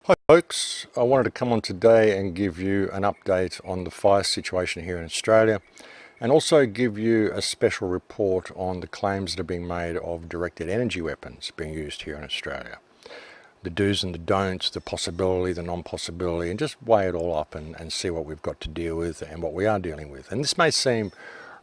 Hi folks, I wanted to come on today and give you an update on the fire situation here in Australia and also give you a special report on the claims that are being made of directed energy weapons being used here in Australia. The do's and the don'ts, the possibility, the non-possibility, and just weigh it all up and see what we've got to deal with and what we are dealing with. And this may seem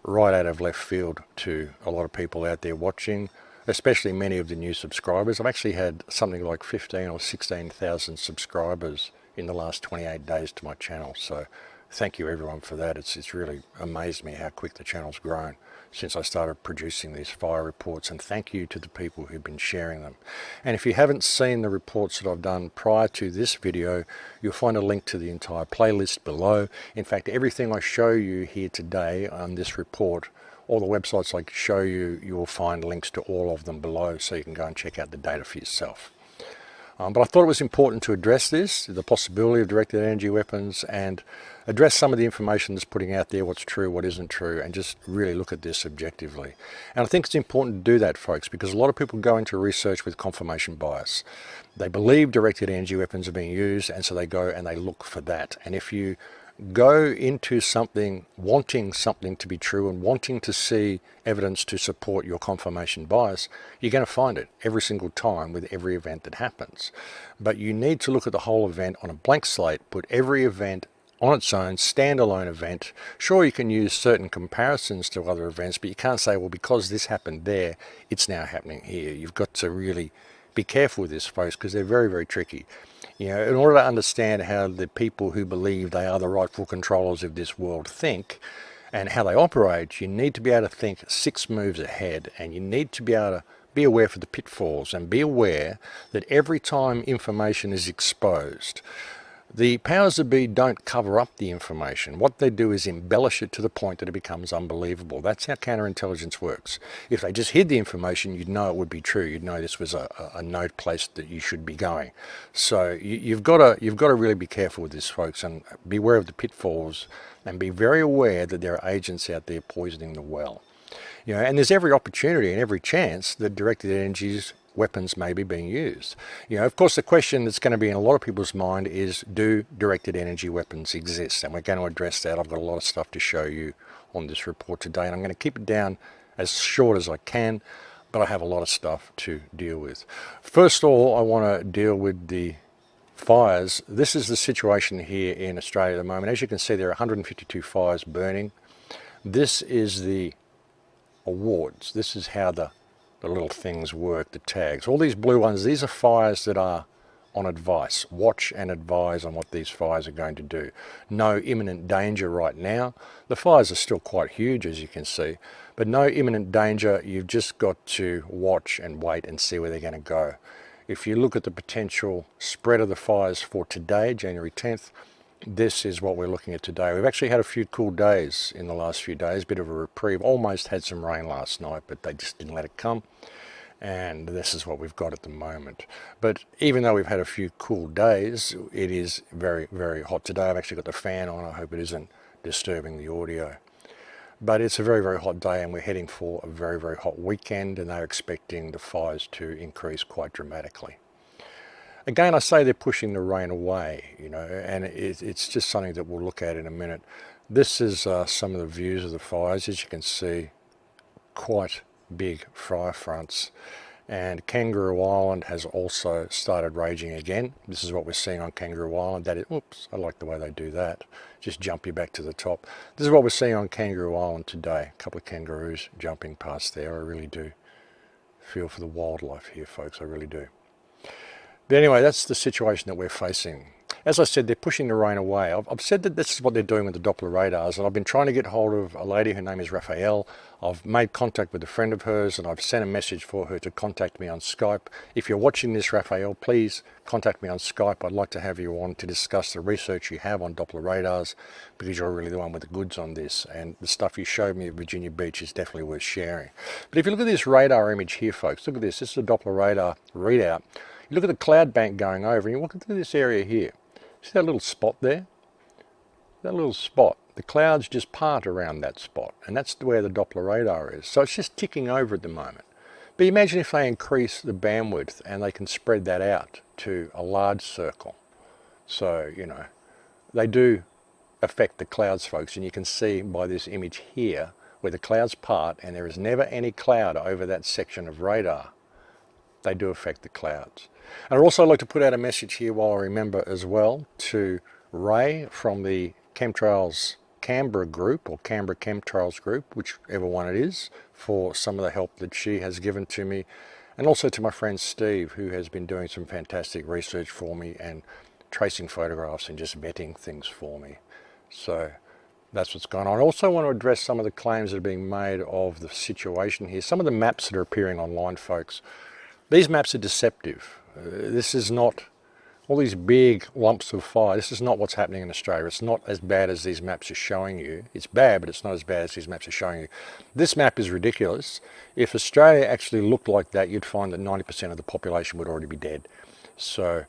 right out of left field to a lot of people out there watching, especially many of the new subscribers. I've actually had something like 15 or 16,000 subscribers in the last 28 days to my channel. So thank you everyone for that. It's really amazed me how quick the channel's grown since I started producing these fire reports, and thank you to the people who've been sharing them. And if you haven't seen the reports that I've done prior to this video, you'll find a link to the entire playlist below. In fact, everything I show you here today on this report, all the websites I show you, you will find links to all of them below, so you can go and check out the data for yourself. But I thought it was important to address this, the possibility of directed energy weapons, and address some of the information that's putting out there, what's true, what isn't true, and just really look at this objectively. And I think it's important to do that, folks, because a lot of people go into research with confirmation bias. They believe directed energy weapons are being used, and so they go and they look for that. And if you go into something wanting something to be true and wanting to see evidence to support your confirmation bias, you're going to find it every single time with every event that happens. But you need to look at the whole event on a blank slate, put every event on its own standalone event. Sure, you can use certain comparisons to other events, but you can't say, well, because this happened there, it's now happening here. You've got to really be careful with this, folks, because they're very, very tricky. You know, in order to understand how the people who believe they are the rightful controllers of this world think and how they operate, you need to be able to think 6 moves ahead, and you need to be able to be aware for the pitfalls and be aware that every time information is exposed, the powers that be don't cover up the information. What they do is embellish it to the point that it becomes unbelievable. That's how counterintelligence works. If they just hid the information, you'd know it would be true. You'd know this was a node place that you should be going. So you've got to really be careful with this, folks, and be aware of the pitfalls and be very aware that there are agents out there poisoning the well. You know, and there's every opportunity and every chance that directed energies weapons may be being used. You know, of course, the question that's going to be in a lot of people's mind is, do directed energy weapons exist? And we're going to address that. I've got a lot of stuff to show you on this report today, and I'm going to keep it down as short as I can, but I have a lot of stuff to deal with. First of all, I want to deal with the fires. This is the situation here in Australia at the moment. As you can see, there are 152 fires burning. This is the awards. This is how the little things work, the tags. All these blue ones, these are fires that are on advice. Watch and advise on what these fires are going to do. No imminent danger right now. The fires are still quite huge, as you can see, but no imminent danger. You've just got to watch and wait and see where they're going to go. If you look at the potential spread of the fires for today, January 10th, this is what we're looking at today. We've actually had a few cool days in the last few days, bit of a reprieve. Almost had some rain last night, but they just didn't let it come. And this is what we've got at the moment. But even though we've had a few cool days, it is very, very hot today. I've actually got the fan on. I hope it isn't disturbing the audio. But it's a very, very hot day, and we're heading for a very, very hot weekend, and they're expecting the fires to increase quite dramatically. Again, I say they're pushing the rain away, you know, and it's just something that we'll look at in a minute. This is some of the views of the fires. As you can see, quite big fire fronts. And Kangaroo Island has also started raging again. This is what we're seeing on Kangaroo Island. That is, oops, I like the way they do that. Just jump you back to the top. This is what we're seeing on Kangaroo Island today. A couple of kangaroos jumping past there. I really do feel for the wildlife here, folks. I really do. But anyway, that's the situation that we're facing. As I said, they're pushing the rain away. I've said that this is what they're doing with the Doppler radars, and I've been trying to get hold of a lady. Her name is Raphael. I've made contact with a friend of hers, and I've sent a message for her to contact me on Skype. If you're watching this, Raphael, please contact me on Skype. I'd like to have you on to discuss the research you have on Doppler radars, because you're really the one with the goods on this, and the stuff you showed me at Virginia Beach is definitely worth sharing. But if you look at this radar image here, folks, look at this. This is a Doppler radar readout. You look at the cloud bank going over, and you look at this area here. See that little spot there? That little spot. The clouds just part around that spot, and that's where the Doppler radar is. So it's just ticking over at the moment. But imagine if they increase the bandwidth and they can spread that out to a large circle. So, you know, they do affect the clouds, folks, and you can see by this image here where the clouds part and there is never any cloud over that section of radar. They do affect the clouds. And I'd also like to put out a message here while I remember as well to Ray from the Chemtrails Canberra group, or Canberra Chemtrails group, whichever one it is, for some of the help that she has given to me. And also to my friend Steve, who has been doing some fantastic research for me and tracing photographs and just vetting things for me. So that's what's going on. I also want to address some of the claims that are being made of the situation here. Some of the maps that are appearing online, folks, these maps are deceptive. This is not all these big lumps of fire. This is not what's happening in Australia. It's not as bad as these maps are showing you. It's bad, but it's not as bad as these maps are showing you. This map is ridiculous. If Australia actually looked like that, you'd find that 90% of the population would already be dead. So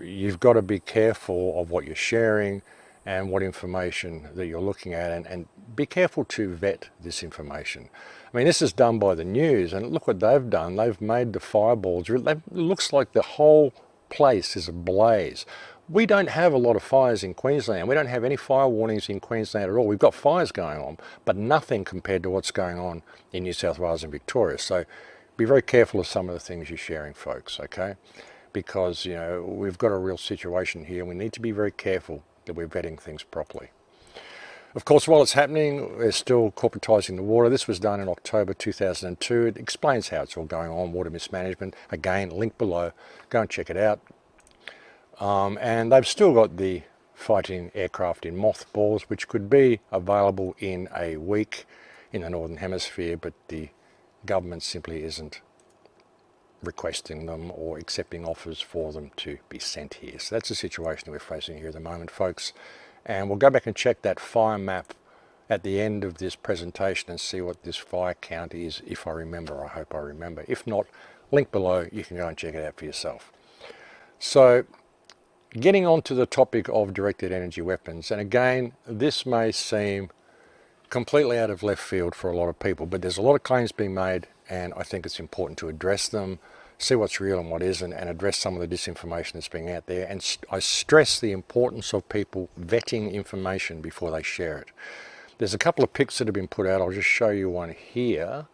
you've got to be careful of what you're sharing and what information that you're looking at, and be careful to vet this information. I mean, this is done by the news, and look what they've done. They've made the fireballs. It looks like the whole place is ablaze. We don't have a lot of fires in Queensland. We don't have any fire warnings in Queensland at all. We've got fires going on, but nothing compared to what's going on in New South Wales and Victoria. So be very careful of some of the things you're sharing, folks, okay? Because, you know, we've got a real situation here. We need to be very careful that we're vetting things properly. Of course, while it's happening, we're still corporatising the water. This was done in October 2002. It explains how it's all going on, water mismanagement. Again, link below. Go and check it out. And they've still got the fighting aircraft in mothballs, which could be available in a week in the Northern Hemisphere, but the government simply isn't requesting them or accepting offers for them to be sent here. So that's the situation that we're facing here at the moment, folks. And we'll go back and check that fire map at the end of this presentation and see what this fire count is, if I remember. I hope I remember. If not, link below, you can go and check it out for yourself. So getting on to the topic of directed energy weapons, and again, this may seem completely out of left field for a lot of people, but there's a lot of claims being made, and I think it's important to address them, see what's real and what isn't, and address some of the disinformation that's being out there. And I stress the importance of people vetting information before they share it. There's a couple of pics that have been put out. I'll just show you one here,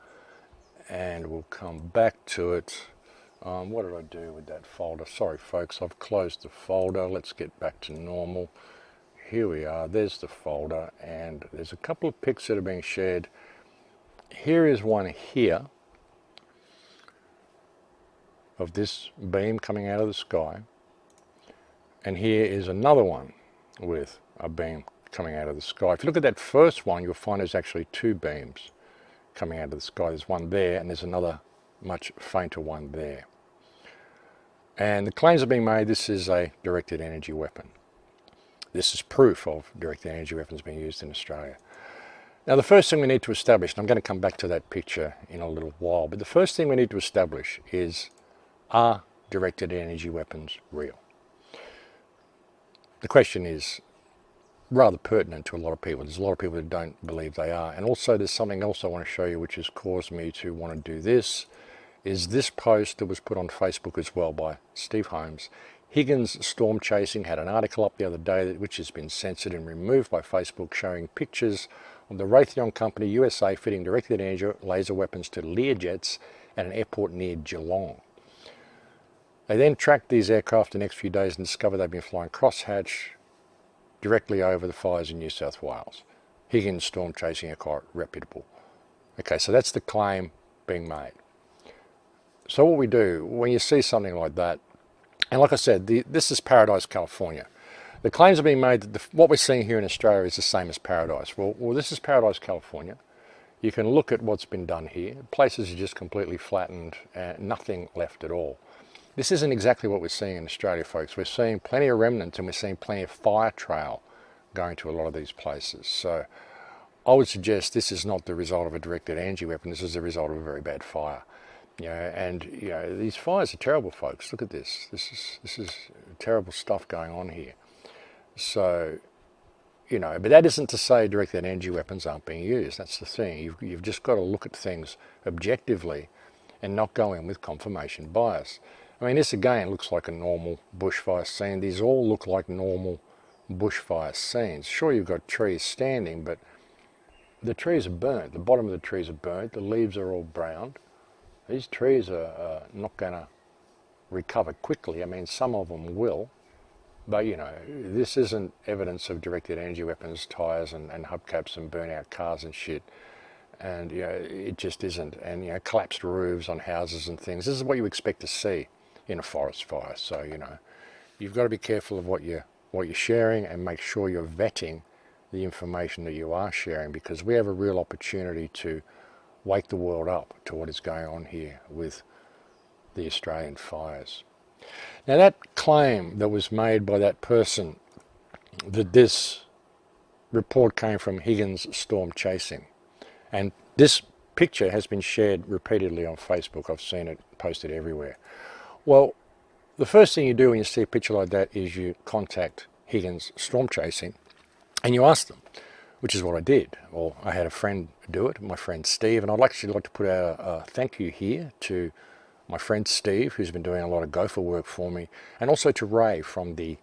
and we'll come back to it. What did I do with that folder? Sorry, folks, I've closed the folder. Let's get back to normal. Here we are. There's the folder, and there's a couple of pics that are being shared. Here is one here of this beam coming out of the sky, and here is another one with a beam coming out of the sky. If you look at that first one, you'll find there's actually two beams coming out of the sky. There's one there, and there's another much fainter one there. And the claims are being made this is a directed energy weapon. This is proof of directed energy weapons being used in Australia. Now, the first thing we need to establish, and I'm going to come back to that picture in a little while, but the first thing we need to establish is, are directed energy weapons real? The question is rather pertinent to a lot of people. There's a lot of people that don't believe they are. And also there's something else I want to show you which has caused me to want to do this, is this post that was put on Facebook as well by Steve Holmes. Higgins storm chasing had an article up the other day which has been censored and removed by Facebook, showing pictures of the Raytheon Company USA fitting directed energy laser weapons to Learjets at an airport near Geelong. They then tracked these aircraft the next few days and discovered they'd been flying crosshatch directly over the fires in New South Wales. Higgins storm chasing are quite reputable. Okay, so that's the claim being made. So what we do when you see something like that, and like I said, this is Paradise, California. The claims are being made that what we're seeing here in Australia is the same as Paradise. Well, this is Paradise, California. You can look at what's been done here. Places are just completely flattened and nothing left at all. This isn't exactly what we're seeing in Australia, folks. We're seeing plenty of remnants and we're seeing plenty of fire trail going to a lot of these places. So I would suggest this is not the result of a directed energy weapon. This is the result of a very bad fire. These fires are terrible, folks. Look at this. This is terrible stuff going on here. So, but that isn't to say directed energy weapons aren't being used. That's the thing. You've just got to look at things objectively and not go in with confirmation bias. I mean, this again looks like a normal bushfire scene. These all look like normal bushfire scenes. Sure, you've got trees standing, but the trees are burnt. The bottom of the trees are burnt. The leaves are all browned. These trees are not going to recover quickly. I mean, some of them will, but you know, this isn't evidence of directed energy weapons, tires and hubcaps and burnt-out cars and shit. And you know, it just isn't. And you know, collapsed roofs on houses and things. This is what you expect to see in a forest fire. So you know, you've got to be careful of what you're sharing, and make sure you're vetting the information that you are sharing, because we have a real opportunity to wake the world up to what is going on here with the Australian fires. Now, that claim that was made by that person that this report came from Higgins Storm Chasing, and this picture has been shared repeatedly on Facebook. I've seen it posted everywhere. Well, the first thing you do when you see a picture like that is you contact Higgins Storm Chasing and you ask them, which is what I did. Well, I had a friend do it, my friend Steve, and I'd actually like to put out a thank you here to my friend Steve, who's been doing a lot of gopher work for me, and also to Ray from the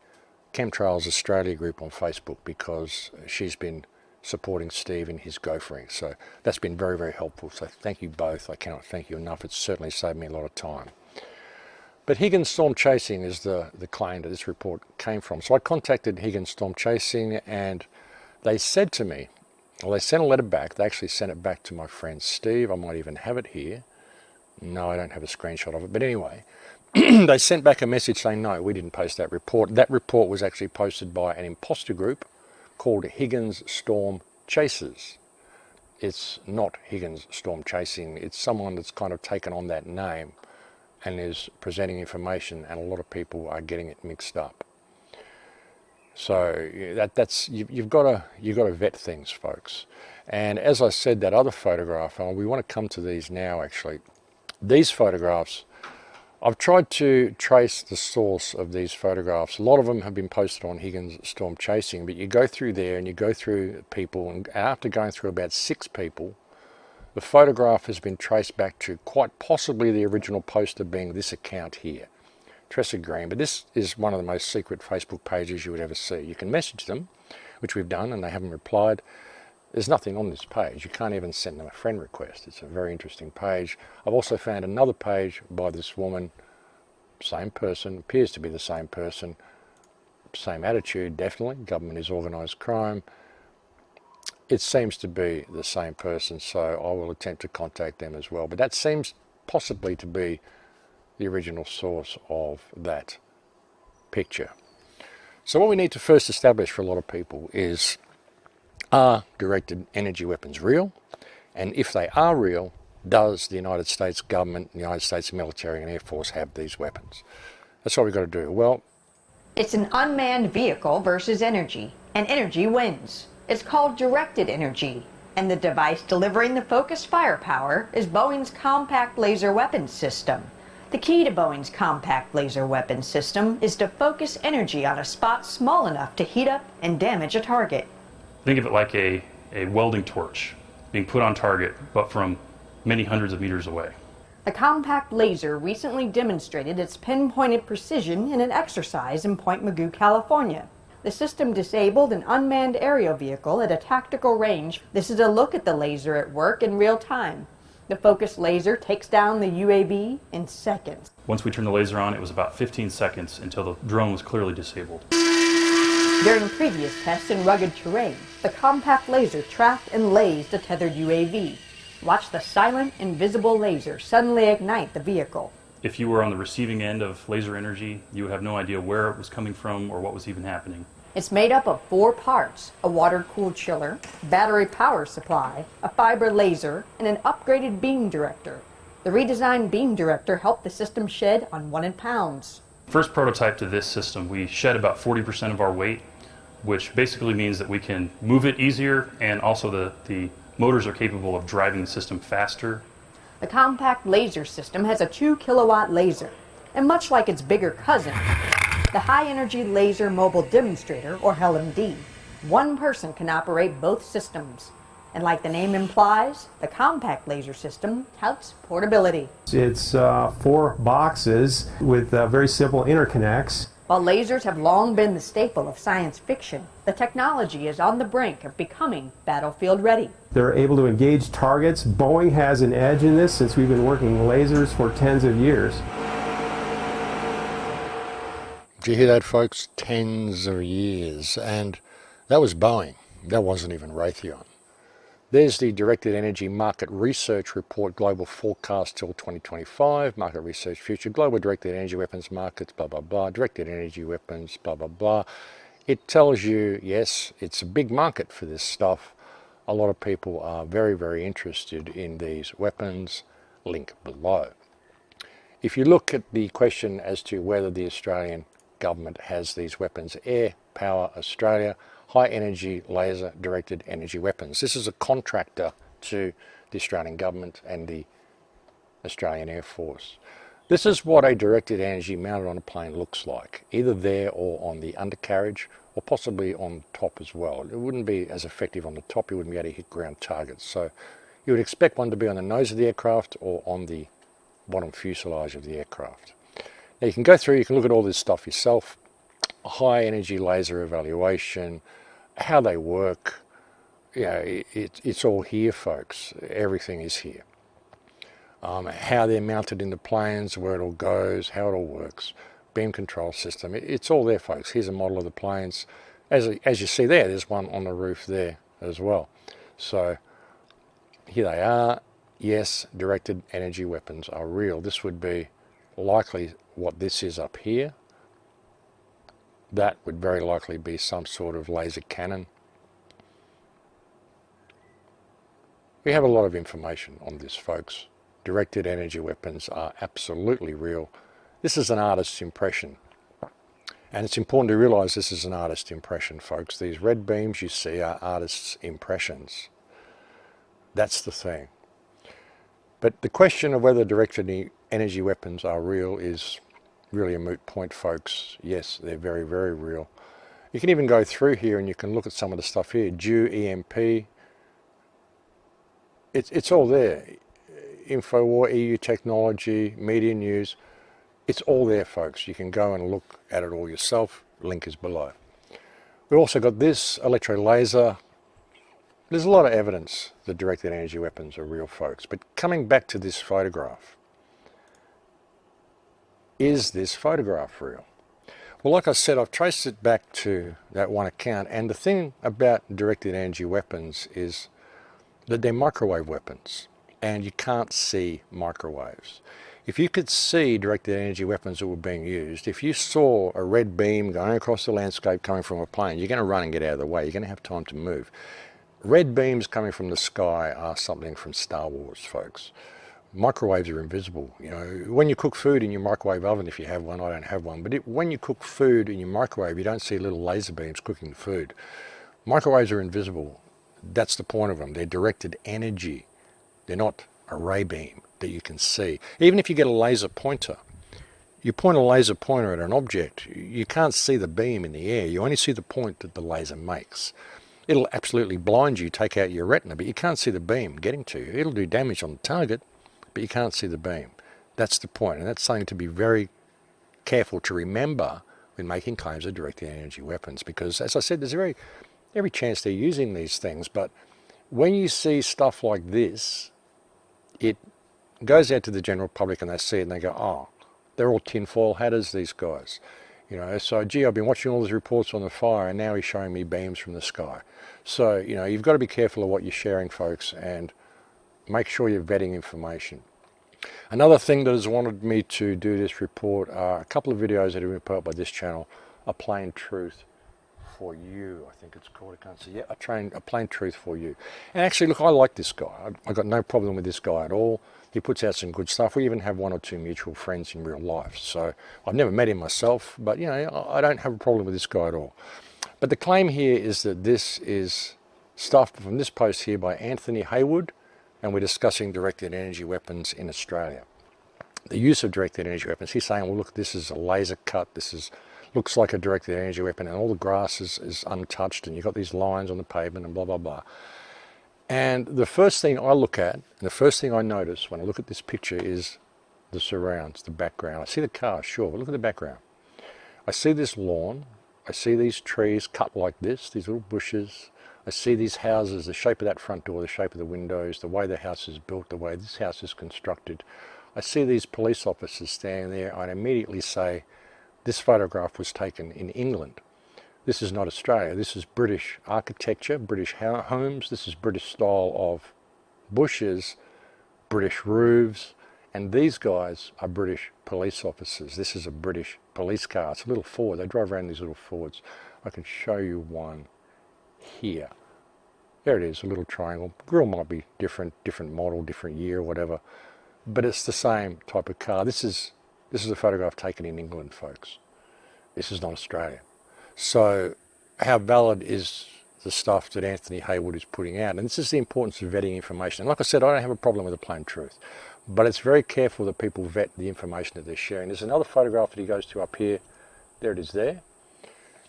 Chemtrails Australia group on Facebook, because she's been supporting Steve in his gophering. So that's been very, very helpful. So thank you both. I cannot thank you enough. It's certainly saved me a lot of time. But Higgins Storm Chasing is the claim that this report came from. So I contacted Higgins Storm Chasing, and they said to me, well, they sent a letter back. They actually sent it back to my friend Steve. I might even have it here. No, I don't have a screenshot of it. But anyway, they sent back a message saying, no, we didn't post that report. That report was actually posted by an imposter group called Higgins Storm Chasers. It's not Higgins Storm Chasing. It's someone that's kind of taken on that name and is presenting information, and a lot of people are getting it mixed up. So that's you've got to vet things, folks. And as I said, that other photograph, and we want to come to these now actually. These photographs, I've tried to trace the source of these photographs. A lot of them have been posted on Higgins Storm Chasing, but you go through there and you go through people, and after going through about 6 people, the photograph has been traced back to quite possibly the original poster being this account here, Tressa Green. But this is one of the most secret Facebook pages you would ever see. You can message them, which we've done, and they haven't replied. There's nothing on this page. You can't even send them a friend request. It's a very interesting page. I've also found another page by this woman, same person, appears to be the same person, same attitude, definitely. Government is organised crime. It seems to be the same person, so I will attempt to contact them as well. But that seems possibly to be the original source of that picture. So what we need to first establish for a lot of people is, are directed energy weapons real? And if they are real, does the United States government, the United States military and Air Force have these weapons? That's what we've got to do. Well, it's an unmanned vehicle versus energy, and energy wins. It's called directed energy, and the device delivering the focused firepower is Boeing's Compact Laser Weapons System. The key to Boeing's Compact Laser Weapons System is to focus energy on a spot small enough to heat up and damage a target. Think of it like a welding torch being put on target, but from many hundreds of meters away. The Compact Laser recently demonstrated its pinpointed precision in an exercise in Point Mugu, California. The system disabled an unmanned aerial vehicle at a tactical range. This is a look at the laser at work in real time. The focused laser takes down the UAV in seconds. Once we turned the laser on, it was about 15 seconds until the drone was clearly disabled. During previous tests in rugged terrain, the compact laser tracked and lased a tethered UAV. Watch the silent, invisible laser suddenly ignite the vehicle. If you were on the receiving end of laser energy, you would have no idea where it was coming from or what was even happening. It's made up of 4 parts: a water-cooled chiller, battery power supply, a fiber laser, and an upgraded beam director. The redesigned beam director helped the system shed unwanted pounds. First prototype to this system, we shed about 40% of our weight, which basically means that we can move it easier, and also the motors are capable of driving the system faster. The compact laser system has a 2-kilowatt laser, and much like its bigger cousin, the High Energy Laser Mobile Demonstrator, or HELMD, one person can operate both systems. And like the name implies, the compact laser system touts portability. It's 4 boxes with very simple interconnects. While lasers have long been the staple of science fiction, the technology is on the brink of becoming battlefield ready. They're able to engage targets. Boeing has an edge in this since we've been working lasers for tens of years. Did you hear that, folks? Tens of years. And that was Boeing. That wasn't even Raytheon. There's the Directed Energy Market Research Report, Global Forecast till 2025, Market Research Future, Global Directed Energy Weapons Markets, blah, blah, blah, Directed Energy Weapons, blah, blah, blah. It tells you, yes, it's a big market for this stuff. A lot of people are very, very interested in these weapons. Link below. If you look at the question as to whether the Australian government has these weapons, Air Power Australia, high energy laser directed energy weapons. This is a contractor to the Australian government and the Australian Air Force. This is what a directed energy mounted on a plane looks like, either there or on the undercarriage, or possibly on top as well. It wouldn't be as effective on the top, you wouldn't be able to hit ground targets. So you would expect one to be on the nose of the aircraft or on the bottom fuselage of the aircraft. Now you can go through, you can look at all this stuff yourself. High energy laser evaluation, how they work, you know, it's all here, folks. Everything is here. How they're mounted in the planes, where it all goes, how it all works, beam control system, it's all there, folks. Here's a model of the planes. As you see there, there's one on the roof there as well. So here they are. Yes, directed energy weapons are real. This would be likely what this is up here. That would very likely be some sort of laser cannon. We have a lot of information on this, folks. Directed energy weapons are absolutely real. This is an artist's impression. And it's important to realise this is an artist's impression, folks. These red beams you see are artists' impressions. That's the thing. But the question of whether directed energy weapons are real is really a moot point, folks. Yes, they're very, very real. You can even go through here and you can look at some of the stuff here. DEW, EMP. It's all there. Infowar, EU Technology, Media News. It's all there, folks. You can go and look at it all yourself. Link is below. We've also got this electro laser. There's a lot of evidence that directed energy weapons are real, folks. But coming back to this photograph, is this photograph real? Well, like I said, I've traced it back to that one account, and the thing about directed energy weapons is that they're microwave weapons, and you can't see microwaves. If you could see directed energy weapons that were being used, if you saw a red beam going across the landscape coming from a plane, you're going to run and get out of the way. You're going to have time to move. Red beams coming from the sky are something from Star Wars, folks. Microwaves are invisible. You know, when you cook food in your microwave oven, if you have one, I don't have one, but when you cook food in your microwave, you don't see little laser beams cooking the food. Microwaves are invisible. That's the point of them. They're directed energy. They're not a ray beam that you can see. Even if you get a laser pointer, you point a laser pointer at an object, you can't see the beam in the air. You only see the point that the laser makes. It'll absolutely blind you, take out your retina, but you can't see the beam getting to you. It'll do damage on the target, but you can't see the beam. That's the point, and that's something to be very careful to remember when making claims of directed energy weapons, because, as I said, there's every chance they're using these things, but when you see stuff like this, it goes out to the general public and they see it and they go, oh, they're all tinfoil hatters, these guys. You know, so, gee, I've been watching all these reports on the fire and now he's showing me beams from the sky. So, you know, you've got to be careful of what you're sharing, folks, and make sure you're vetting information. Another thing that has wanted me to do this report are a couple of videos that have been put up by this channel, A Plain Truth for You, I think it's called. I can't see. Yeah, A Plain Truth for You. And actually, look, I like this guy. I've got no problem with this guy at all. He puts out some good stuff. We even have one or two mutual friends in real life. So I've never met him myself, but, you know, I don't have a problem with this guy at all. But the claim here is that this is stuff from this post here by Anthony Haywood, and we're discussing directed energy weapons in Australia. The use of directed energy weapons, he's saying, well, look, this is a laser cut, looks like a directed energy weapon, and all the grass is untouched, and you've got these lines on the pavement and blah, blah, blah. And the first thing I look at, and the first thing I notice when I look at this picture is the surrounds, the background. I see the car, sure, but look at the background. I see this lawn, I see these trees cut like this, these little bushes. I see these houses, the shape of that front door, the shape of the windows, the way the house is built, the way this house is constructed. I see these police officers standing there. I immediately say, this photograph was taken in England. This is not Australia. This is British architecture, British homes. This is British style of bushes, British roofs. And these guys are British police officers. This is a British police car. It's a little Ford. They drive around these little Fords. I can show you one here. There it is, a little triangle. Grille might be different model, different year, whatever. But it's the same type of car. This is a photograph taken in England, folks. This is not Australia. So how valid is the stuff that Anthony Haywood is putting out? And this is the importance of vetting information. And like I said, I don't have a problem with the plain truth. But it's very careful that people vet the information that they're sharing. There's another photograph that he goes to up here. There it is there.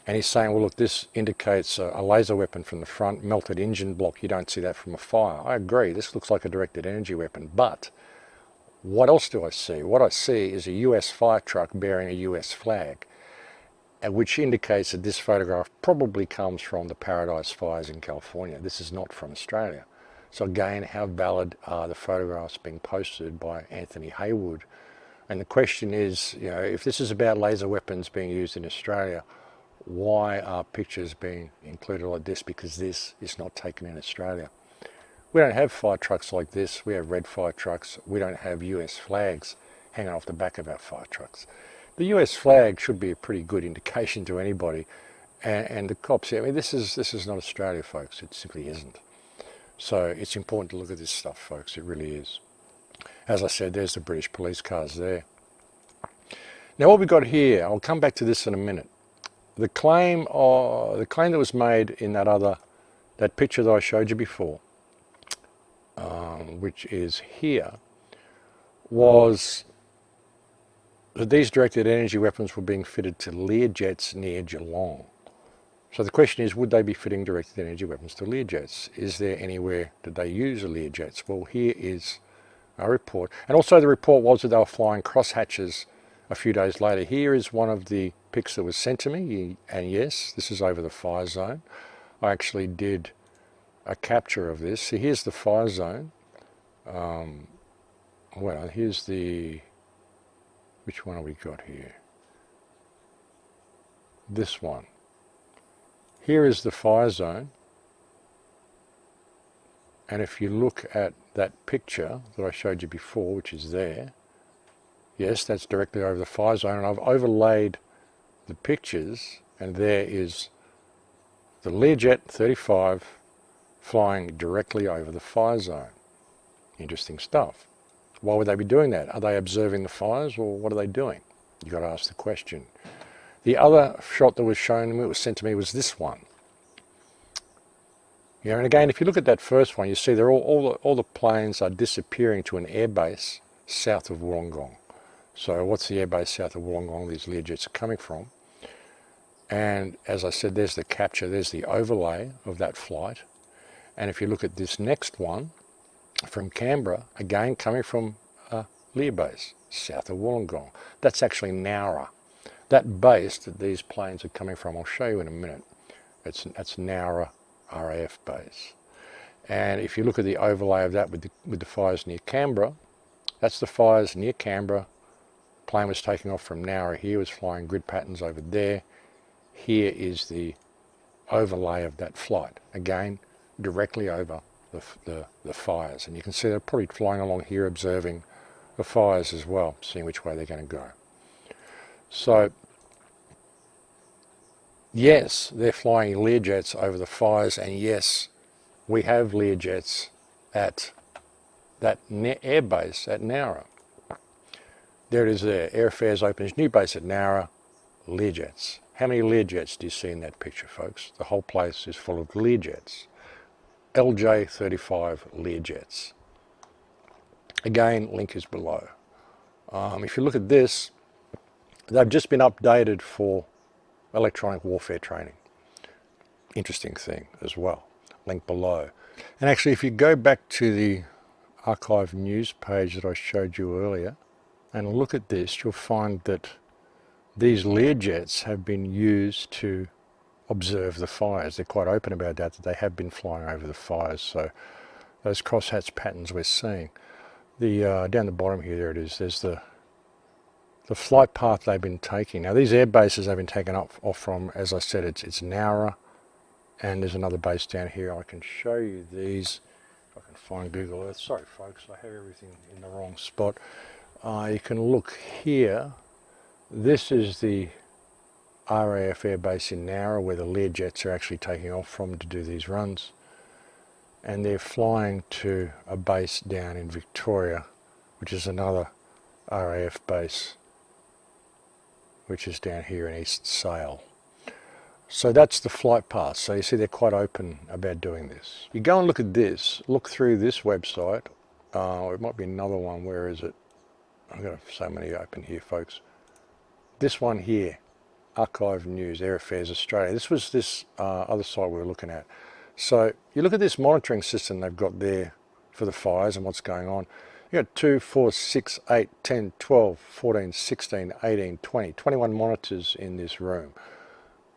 And he's saying, well, look, this indicates a laser weapon from the front, melted engine block. You don't see that from a fire. I agree. This looks like a directed energy weapon. But what else do I see? What I see is a US fire truck bearing a US flag, which indicates that this photograph probably comes from the Paradise Fires in California. This is not from Australia. So again, how valid are the photographs being posted by Anthony Haywood? And the question is, you know, if this is about laser weapons being used in Australia, why are pictures being included like this? Because this is not taken in Australia. We don't have fire trucks like this. We have red fire trucks. We don't have US flags hanging off the back of our fire trucks. The US flag should be a pretty good indication to anybody. And the cops, I mean, this is not Australia, folks. It simply isn't. So it's important to look at this stuff, folks. It really is. As I said, there's the British police cars there. Now what we've got here, I'll come back to this in a minute. The claim that was made in that picture that I showed you before, which is here, was that these directed energy weapons were being fitted to Learjets near Geelong. So the question is, would they be fitting directed energy weapons to Learjets? Is there anywhere that they use Learjets? Well, here is a report. And also the report was that they were flying crosshatches a few days later. Here is one of the pics that was sent to me, and yes, this is over the fire zone. I actually did a capture of this. So here's the fire zone. Well, here's the, which one have we got here? This one. Here is the fire zone. And if you look at that picture that I showed you before, which is there, yes, that's directly over the fire zone, and I've overlaid the pictures, and there is the Learjet 35 flying directly over the fire zone. Interesting stuff. Why would they be doing that? Are they observing the fires, or what are they doing? You've got to ask the question. The other shot that was shown me, it was sent to me, was this one. You know, and again, if you look at that first one, you see they're all the planes are disappearing to an airbase south of Wollongong. So what's the airbase south of Wollongong these Learjets are coming from? And as I said, there's the capture, there's the overlay of that flight. And if you look at this next one from Canberra, again coming from Lear base south of Wollongong, that's actually Nowra. That base that these planes are coming from, I'll show you in a minute, that's Nowra RAF base. And if you look at the overlay of that with the fires near Canberra, that's the fires near Canberra. Plane was taking off from Nowra here, was flying grid patterns over there. Here is the overlay of that flight, again directly over the fires, and you can see they're probably flying along here observing the fires as well, seeing which way they're going to go. So yes, they're flying Learjets over the fires, and yes, we have Learjets at that air base at Nowra. There it is there, Air Affairs opens new base at Nowra, Learjets. How many Learjets do you see in that picture, folks? The whole place is full of Learjets. LJ-35 Learjets. Again, link is below. If you look at this, they've just been updated for electronic warfare training. Interesting thing as well. link below. And actually, if you go back to the archive news page that I showed you earlier and look at this, you'll find that these Learjets have been used to observe the fires. They're quite open about that they have been flying over the fires. So those crosshatch patterns we're seeing. The down the bottom here, there it is, there's the flight path they've been taking. Now these air bases they've been taken off from, as I said, it's Nowra, and there's another base down here. I can show you these, if I can find Google Earth. Sorry folks, I have everything in the wrong spot. You can look here. This is the RAF Air Base in Nowra, where the Learjets are actually taking off from to do these runs. And they're flying to a base down in Victoria, which is another RAF base, which is down here in East Sale. So that's the flight path. So you see they're quite open about doing this. You go and look at this, look through this website. It might be another one. Where is it? I've got so many open here, folks. This one here, Archive News, Air Affairs Australia. This was this other site we were looking at. So you look at this monitoring system they've got there for the fires and what's going on. You've got 2, 4, 6, 8, 10, 12, 14, 16, 18, 20, 21 monitors in this room,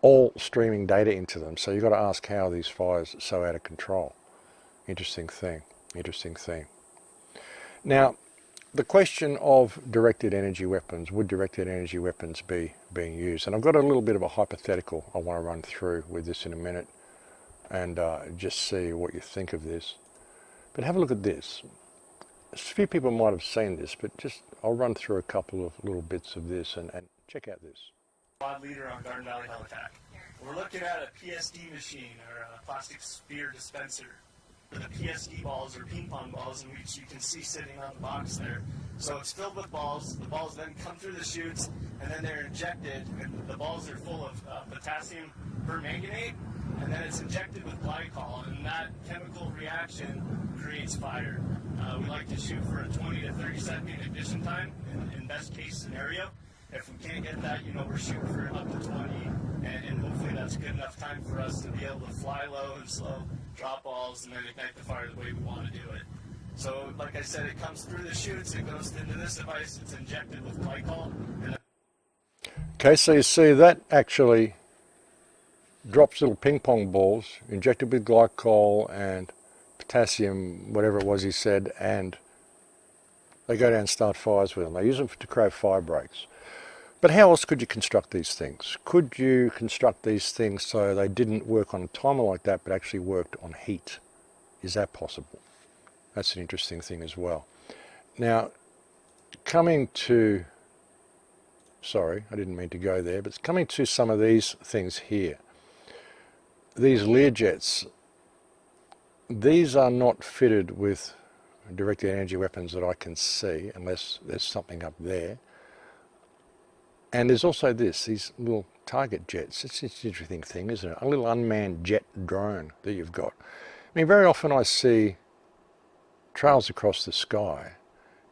all streaming data into them. So you've got to ask how these fires are so out of control. Interesting thing, interesting thing. Now, the question of directed energy weapons, would directed energy weapons be being used? And I've got a little bit of a hypothetical I want to run through with this in a minute and just see what you think of this. But have a look at this. A few people might have seen this, but just I'll run through a couple of little bits of this and check out this. Squad leader on Garden Valley Helipack. We're looking at a PSD machine, or a plastic sphere dispenser, where the PSD balls are ping pong balls, and which you can see sitting on the box there. So it's filled with balls. The balls then come through the chutes, and then they're injected, and the balls are full of potassium permanganate, and then it's injected with glycol, and that chemical reaction creates fire. We like to shoot for a 20 to 30 second ignition time in best case scenario. If we can't get that, we're shooting for up to 20, and hopefully that's good enough time for us to be able to fly low and slow, drop balls, and then ignite the fire the way we want to do it. So, like I said, it comes through the chutes, it goes into this device, it's injected with glycol. Okay, so you see that actually drops little ping pong balls, injected with glycol and potassium, whatever it was he said, and they go down and start fires with them. They use them to create fire breaks. But how else could you construct these things? Could you construct these things so they didn't work on a timer like that, but actually worked on heat? Is that possible? That's an interesting thing as well. Now, coming to, sorry, I didn't mean to go there, but coming to some of these things here. These Learjets, these are not fitted with directed energy weapons that I can see, unless there's something up there. And there's also these little target jets. It's an interesting thing, isn't it? A little unmanned jet drone that you've got. I mean, very often I see trails across the sky,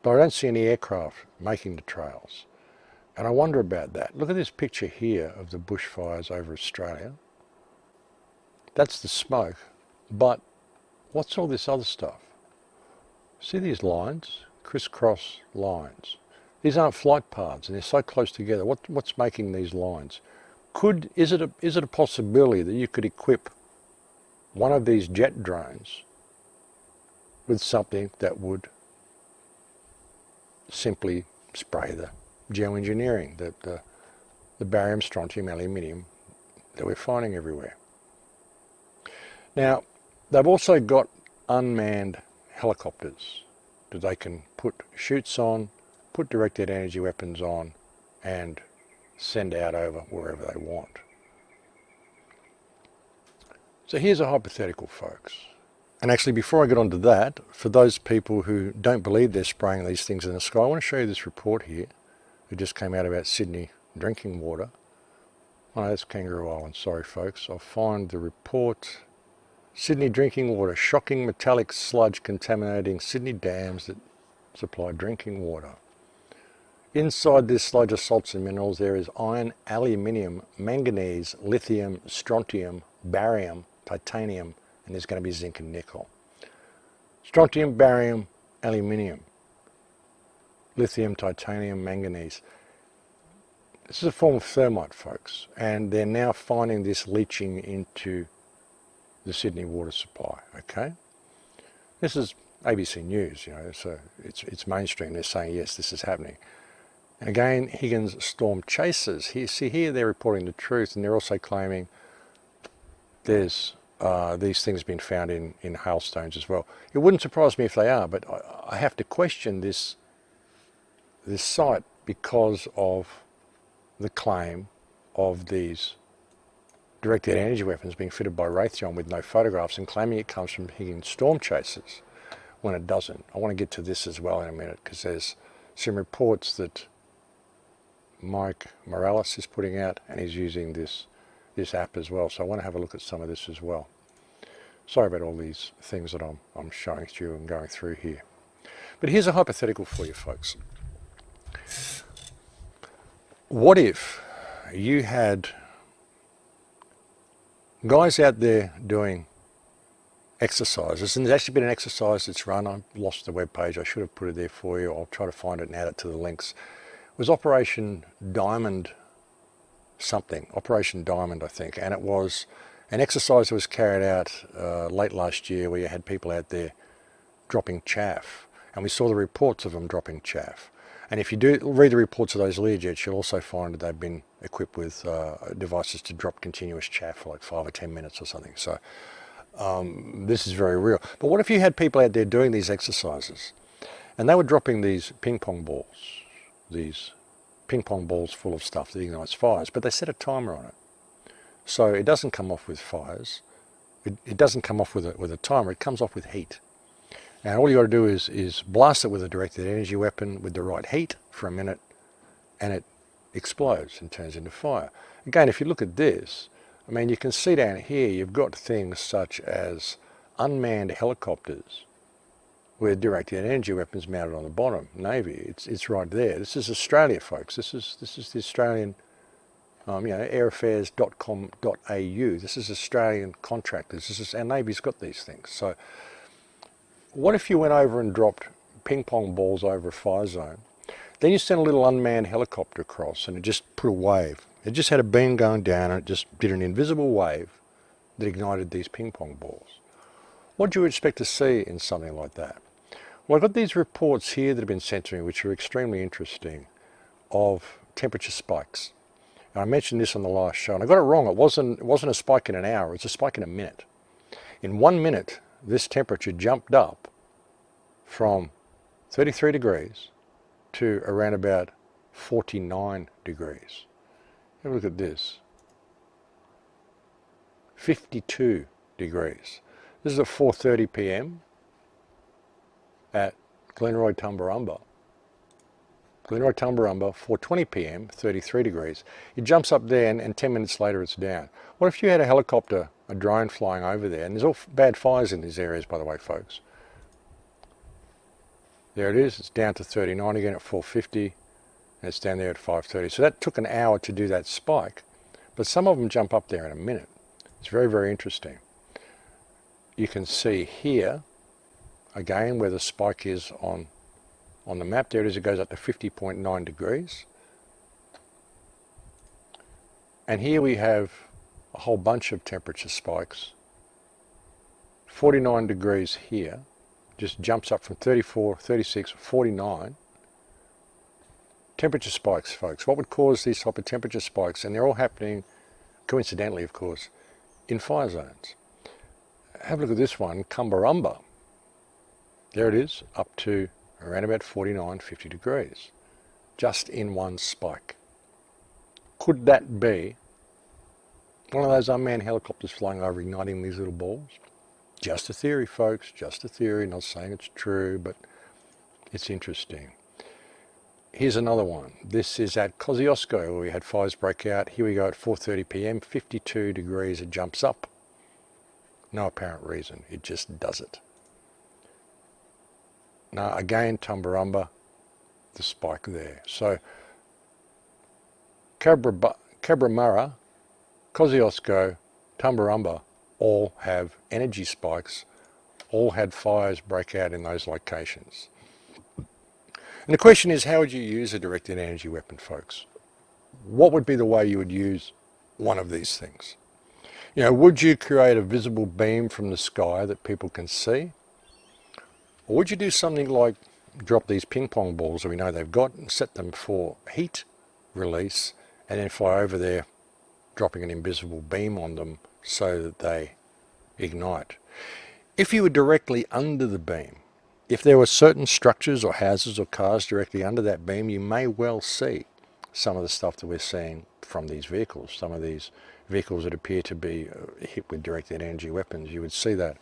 but I don't see any aircraft making the trails. And I wonder about that. Look at this picture here of the bushfires over Australia. That's the smoke, but what's all this other stuff? See these lines? Crisscross lines. These aren't flight paths, and they're so close together. What's making these lines? Is it a possibility that you could equip one of these jet drones with something that would simply spray the geoengineering, the barium, strontium, aluminium that we're finding everywhere? Now, they've also got unmanned helicopters that they can put chutes on, put directed energy weapons on, and send out over wherever they want. So here's a hypothetical, folks. And actually, before I get on to that, for those people who don't believe they're spraying these things in the sky, I want to show you this report here that just came out about Sydney drinking water. Oh, that's Kangaroo Island. Sorry, folks. I'll find the report. Sydney drinking water. Shocking metallic sludge contaminating Sydney dams that supply drinking water. Inside this sludge of salts and minerals there is iron, aluminium, manganese, lithium, strontium, barium, titanium and there's going to be zinc and nickel. Strontium, barium, aluminium, lithium, titanium, manganese. This is a form of thermite, folks, and they're now finding this leaching into the Sydney water supply, okay? This is ABC News, you know, so it's mainstream. They're saying, yes, this is happening. And again, Higgins storm chasers. Here they're reporting the truth, and they're also claiming there's these things been found in hailstones as well. It wouldn't surprise me if they are, but I have to question this site because of the claim of these directed energy weapons being fitted by Raytheon with no photographs and claiming it comes from Higgins storm chasers when it doesn't. I want to get to this as well in a minute because there's some reports that Mike Morales is putting out, and he's using this app as well. So I want to have a look at some of this as well. Sorry about all these things that I'm showing to you and going through here. But here's a hypothetical for you folks. What if you had guys out there doing exercises, and there's actually been an exercise that's run, I've lost the web page, I should have put it there for you, I'll try to find it and add it to the links. It was Operation Diamond something, Operation Diamond I think, and it was an exercise that was carried out late last year where you had people out there dropping chaff, and we saw the reports of them dropping chaff. And if you do read the reports of those Learjets, you'll also find that they've been equipped with devices to drop continuous chaff for like 5 or 10 minutes or something. So this is very real. But what if you had people out there doing these exercises and they were dropping these ping pong balls full of stuff that ignites fires, but they set a timer on it. So it doesn't come off with fires. It doesn't come off with a timer. It comes off with heat. And all you got to do is blast it with a directed energy weapon with the right heat for a minute, and it explodes and turns into fire. Again, if you look at this, I mean, you can see down here, you've got things such as unmanned helicopters with directed energy weapons mounted on the bottom. Navy, it's right there. This is Australia, folks. This is the Australian, airaffairs.com.au. This is Australian contractors. Our Navy's got these things. So what if you went over and dropped ping pong balls over a fire zone? Then you sent a little unmanned helicopter across and it just put a wave. It just had a beam going down and it just did an invisible wave that ignited these ping pong balls. What do you expect to see in something like that? Well, I've got these reports here that have been sent to me which are extremely interesting of temperature spikes. And I mentioned this on the last show and I got it wrong. It wasn't a spike in an hour, it's a spike in a minute. In 1 minute, this temperature jumped up from 33 degrees to around about 49 degrees. Have a look at this. 52 degrees. This is at 4:30 p.m. at Glenroy, Tumbarumba. Glenroy, Tumbarumba, 4:20 p.m., 33 degrees. It jumps up there and 10 minutes later it's down. What if you had a helicopter, a drone flying over there, and there's all bad fires in these areas, by the way, folks. There it is, it's down to 39 again at 4:50, and it's down there at 5:30. So that took an hour to do that spike, but some of them jump up there in a minute. It's very, very interesting. You can see here, again, where the spike is on the map. There it is, it goes up to 50.9 degrees. And here we have a whole bunch of temperature spikes. 49 degrees here, just jumps up from 34, 36, 49. Temperature spikes, folks. What would cause these type of temperature spikes? And they're all happening, coincidentally, of course, in fire zones. Have a look at this one, Cumberumba. There it is, up to around about 49, 50 degrees, just in one spike. Could that be one of those unmanned helicopters flying over igniting these little balls? Just a theory, folks, just a theory, not saying it's true, but it's interesting. Here's another one. This is at Kosciuszko, where we had fires break out. Here we go at 4:30 p.m, 52 degrees, it jumps up. No apparent reason, it just does it. Now again, Tumbarumba, the spike there. So Cabramurra, Kosciuszko, Tumbarumba, all have energy spikes, all had fires break out in those locations. And the question is, how would you use a directed energy weapon, folks? What would be the way you would use one of these things? You know, would you create a visible beam from the sky that people can see? Or would you do something like drop these ping pong balls that we know they've got and set them for heat release and then fly over there dropping an invisible beam on them so that they ignite? If you were directly under the beam, if there were certain structures or houses or cars directly under that beam, you may well see some of the stuff that we're seeing from these vehicles, some of these vehicles that appear to be hit with directed energy weapons. You would see that.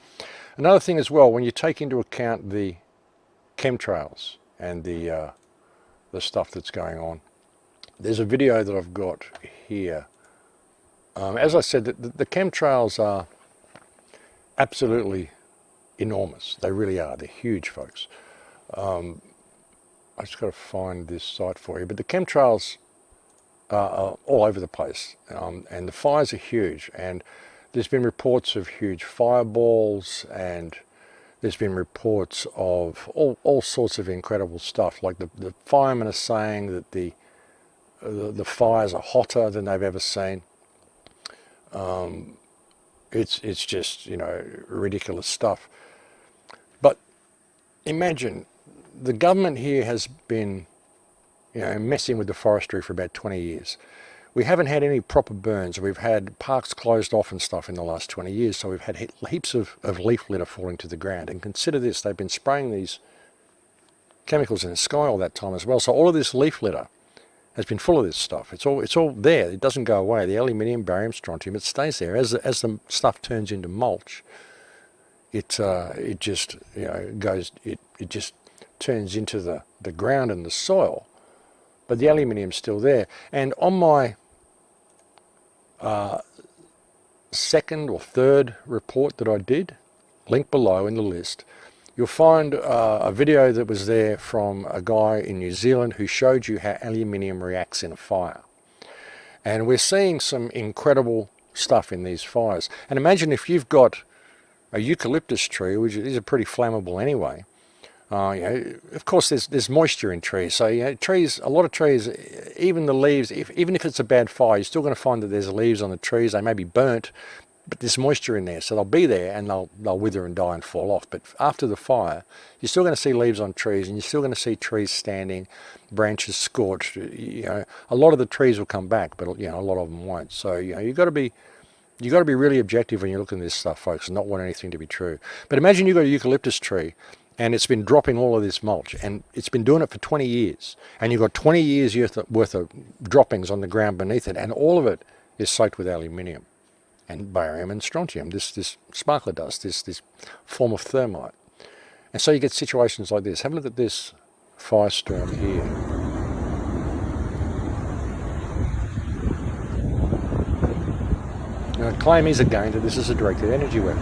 Another thing as well, when you take into account the chemtrails and the stuff that's going on, there's a video that I've got here. As I said, the chemtrails are absolutely enormous. They really are. They're huge, folks. I just got to find this site for you. But the chemtrails are all over the place, and the fires are huge. And there's been reports of huge fireballs, and there's been reports of all sorts of incredible stuff. Like the firemen are saying that the fires are hotter than they've ever seen. It's just, you know, ridiculous stuff. But imagine the government here has been, you know, messing with the forestry for about 20 years. We haven't had any proper burns. We've had parks closed off and stuff in the last 20 years, so we've had heaps of leaf litter falling to the ground. And consider this, they've been spraying these chemicals in the sky all that time as well. So all of this leaf litter has been full of this stuff. It's all there. It doesn't go away. The aluminium, barium, strontium, it stays there. As the stuff turns into mulch, it just, you know, goes. It just turns into the ground and the soil. But the aluminium's still there. And on my second or third report that I did, link below in the list, you'll find a video that was there from a guy in New Zealand who showed you how aluminium reacts in a fire. And we're seeing some incredible stuff in these fires. And imagine if you've got a eucalyptus tree, which is pretty flammable anyway. You know, of course, there's moisture in trees. So, you know, trees, a lot of trees, even the leaves, even if it's a bad fire, you're still going to find that there's leaves on the trees. They may be burnt, but there's moisture in there, so they'll be there and they'll wither and die and fall off. But after the fire, you're still going to see leaves on trees, and you're still going to see trees standing, branches scorched. You know, a lot of the trees will come back, but, you know, a lot of them won't. So, you know, you've got to be really objective when you're looking at this stuff, folks, and not want anything to be true. But imagine you've got a eucalyptus tree, and it's been dropping all of this mulch, and it's been doing it for 20 years, and you've got 20 years worth of droppings on the ground beneath it, and all of it is soaked with aluminium and barium and strontium, this sparkler dust, this form of thermite. And so you get situations like this. Have a look at this firestorm here. Now, the claim is again that this is a directed energy weapon.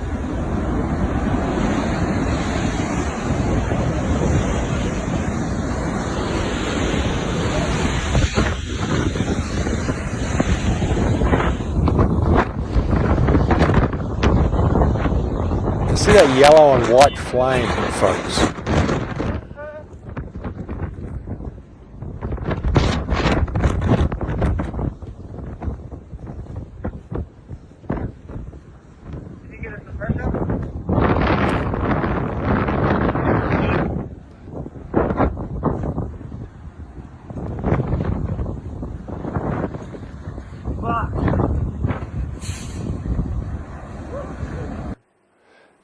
See that yellow and white flame, folks. Did you get us the pressure?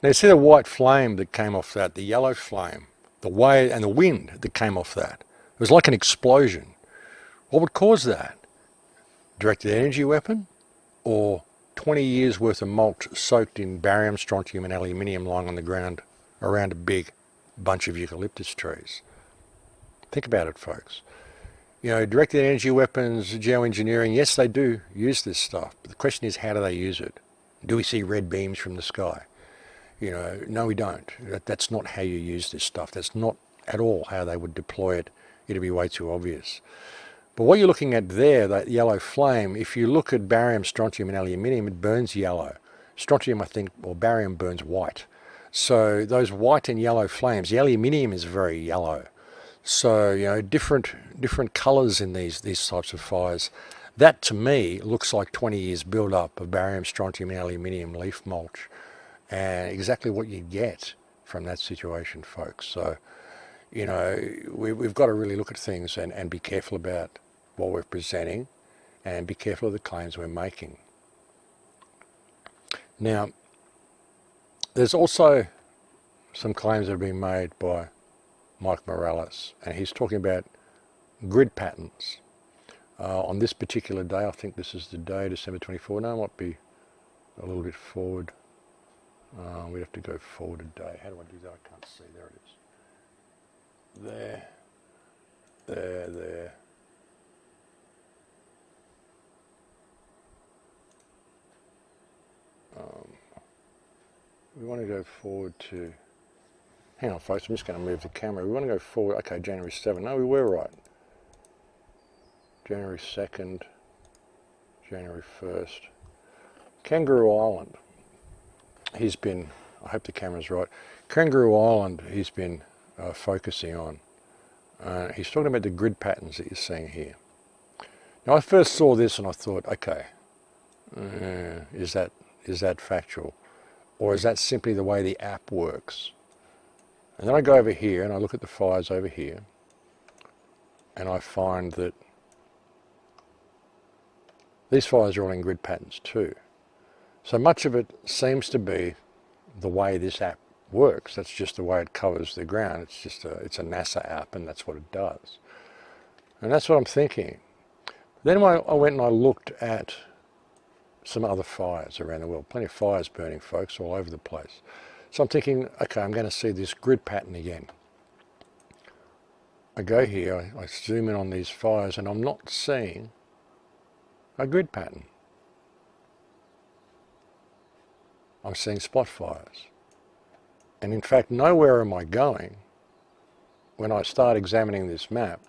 Now you see the white flame that came off that, the yellow flame, the way and the wind that came off that. It was like an explosion. What would cause that? Directed energy weapon, or 20 years worth of mulch soaked in barium, strontium and aluminium lying on the ground around a big bunch of eucalyptus trees? Think about it, folks. You know, directed energy weapons, geoengineering, yes, they do use this stuff. But the question is, how do they use it? Do we see red beams from the sky? You know, no, we don't. That's not how you use this stuff. That's not at all how they would deploy it. It'd be way too obvious. But what you're looking at there, that yellow flame, if you look at barium, strontium and aluminium, it burns yellow. Strontium, I think, or barium burns white. So those white and yellow flames, the aluminium is very yellow. So, you know, different colours in these types of fires. That, to me, looks like 20 years build-up of barium, strontium, and aluminium leaf mulch. And exactly what you get from that situation, folks. So, you know, we've got to really look at things and be careful about what we're presenting and be careful of the claims we're making. Now, there's also some claims that have been made by Mike Morales, and he's talking about grid patterns. On this particular day, I think this is the day, December 24. No, it might be a little bit forward. We'd have to go forward a day. How do I do that? I can't see. There it is. There. We want to go forward to... Hang on, folks, I'm just going to move the camera. We want to go forward. Okay, January 7. No, we were right. January 2nd, January 1st. Kangaroo Island. He's been, I hope the camera's right. Kangaroo Island, he's been focusing on. He's talking about the grid patterns that you're seeing here. Now, I first saw this and I thought, okay, is that factual? Or is that simply the way the app works? And then I go over here and I look at the fires over here and I find that these fires are all in grid patterns too. So much of it seems to be the way this app works. That's just the way it covers the ground. It's a NASA app, and that's what it does. And that's what I'm thinking. Then I went and I looked at some other fires around the world. Plenty of fires burning, folks, all over the place. So I'm thinking, okay, I'm going to see this grid pattern again. I go here, I zoom in on these fires, and I'm not seeing a grid pattern. I'm seeing spot fires. And in fact, nowhere am I going when I start examining this map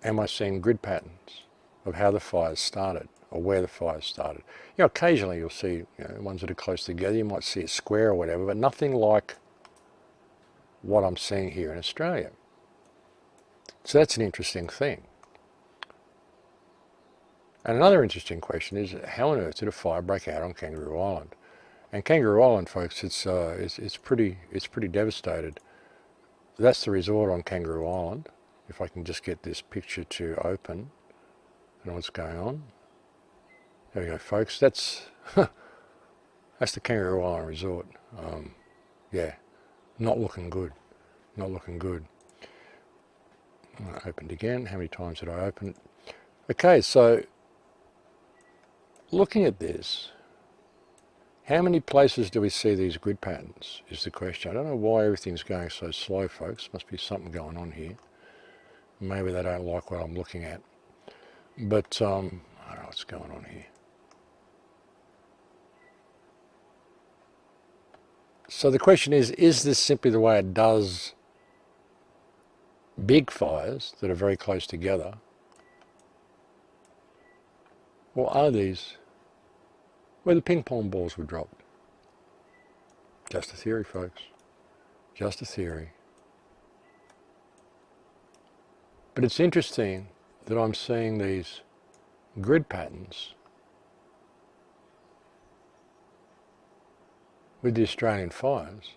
am I seeing grid patterns of how the fires started or where the fires started. You know, occasionally you'll see, you know, ones that are close together, you might see a square or whatever, but nothing like what I'm seeing here in Australia. So that's an interesting thing. And another interesting question is, how on earth did a fire break out on Kangaroo Island? And Kangaroo Island, folks, it's pretty devastated. That's the resort on Kangaroo Island. If I can just get this picture to open, I don't know what's going on. There we go, folks. That's the Kangaroo Island resort. Yeah, not looking good. Not looking good. Opened again. How many times did I open it? Okay, so looking at this, how many places do we see these grid patterns is the question. I don't know why everything's going so slow, folks. Must be something going on here. Maybe they don't like what I'm looking at. But I don't know what's going on here. So the question is this simply the way it does big fires that are very close together? Or are these where the ping pong balls were dropped? Just a theory, folks. Just a theory. But it's interesting that I'm seeing these grid patterns with the Australian fires.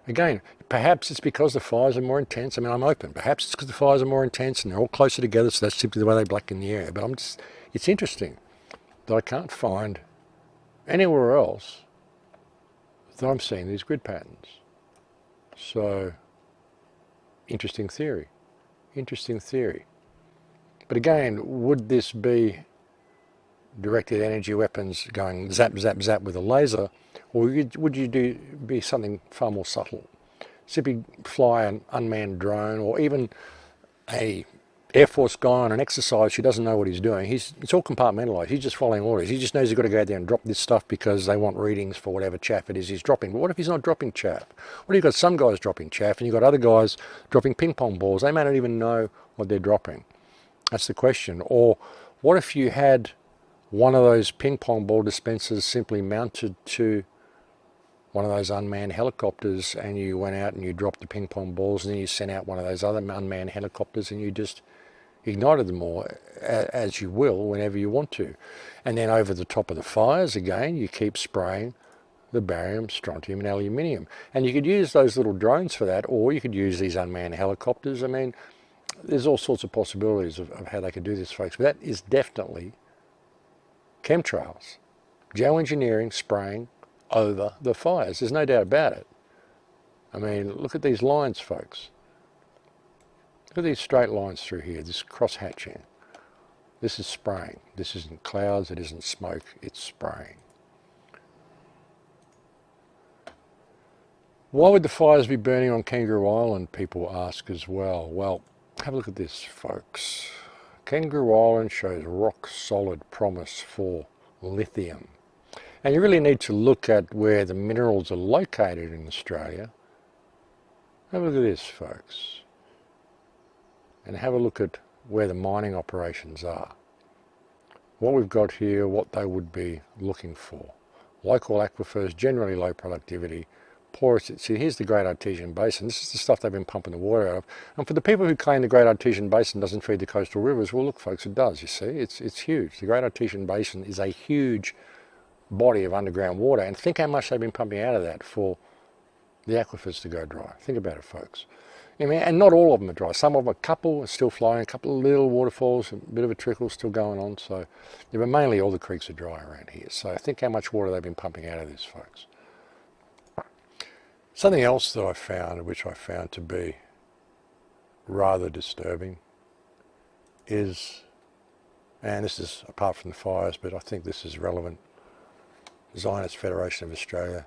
Again, perhaps it's because the fires are more intense. I mean, I'm open. Perhaps it's because the fires are more intense and they're all closer together, so that's simply the way they blacken the area. But it's interesting that I can't find anywhere else that I'm seeing these grid patterns. So, interesting theory. Interesting theory. But again, would this be directed energy weapons going zap, zap, zap with a laser, or would you be something far more subtle? Simply fly an unmanned drone, or even a Air Force guy on an exercise who doesn't know what he's doing. It's all compartmentalised. He's just following orders. He just knows he's got to go out there and drop this stuff because they want readings for whatever chaff it is he's dropping. But what if he's not dropping chaff? What if you've got some guys dropping chaff and you've got other guys dropping ping pong balls? They may not even know what they're dropping. That's the question. Or what if you had one of those ping pong ball dispensers simply mounted to one of those unmanned helicopters, and you went out and you dropped the ping pong balls, and then you sent out one of those other unmanned helicopters and you just ignited them all, as you will whenever you want to. And then over the top of the fires again, you keep spraying the barium, strontium and aluminium. And you could use those little drones for that, or you could use these unmanned helicopters. I mean, there's all sorts of possibilities of how they could do this, folks. But that is definitely chemtrails, geoengineering, spraying over the fires. There's no doubt about it. I mean, look at these lines, folks. Look at these straight lines through here, this cross-hatching. This is spraying. This isn't clouds, it isn't smoke, it's spraying. Why would the fires be burning on Kangaroo Island, people ask as well. Well, have a look at this, folks. Kangaroo Island shows rock-solid promise for lithium. And you really need to look at where the minerals are located in Australia. Have a look at this, folks. And have a look at where the mining operations are. What we've got here, what they would be looking for. Local aquifers, generally low productivity, porous. See, here's the Great Artesian Basin. This is the stuff they've been pumping the water out of. And for the people who claim the Great Artesian Basin doesn't feed the coastal rivers, well, look, folks, it does, you see. It's huge. The Great Artesian Basin is a huge body of underground water, and think how much they've been pumping out of that for the aquifers to go dry. Think about it, folks. I mean, and not all of them are dry. Some of them, a couple are still flowing, a couple of little waterfalls, a bit of a trickle still going on. So, yeah, but mainly all the creeks are dry around here. So think how much water they've been pumping out of this, folks. Something else that I found, which I found to be rather disturbing, is, and this is apart from the fires, but I think this is relevant, Zionist Federation of Australia,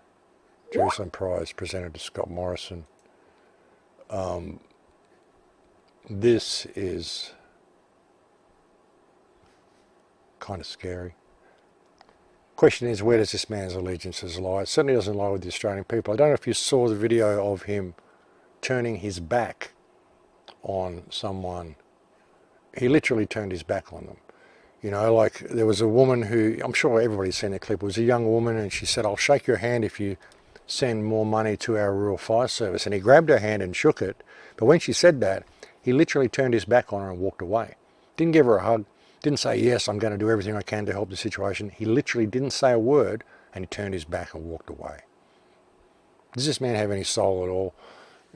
Jerusalem Prize presented to Scott Morrison. This is kind of scary. Question is, where does this man's allegiances lie? It certainly doesn't lie with the Australian people. I don't know if you saw the video of him turning his back on someone. He literally turned his back on them. You know, like there was a woman who, I'm sure everybody's seen the clip, it was a young woman, and she said, "I'll shake your hand if you send more money to our rural fire service." And he grabbed her hand and shook it. But when she said that, he literally turned his back on her and walked away. Didn't give her a hug. Didn't say, "Yes, I'm going to do everything I can to help the situation." He literally didn't say a word, and he turned his back and walked away. Does this man have any soul at all?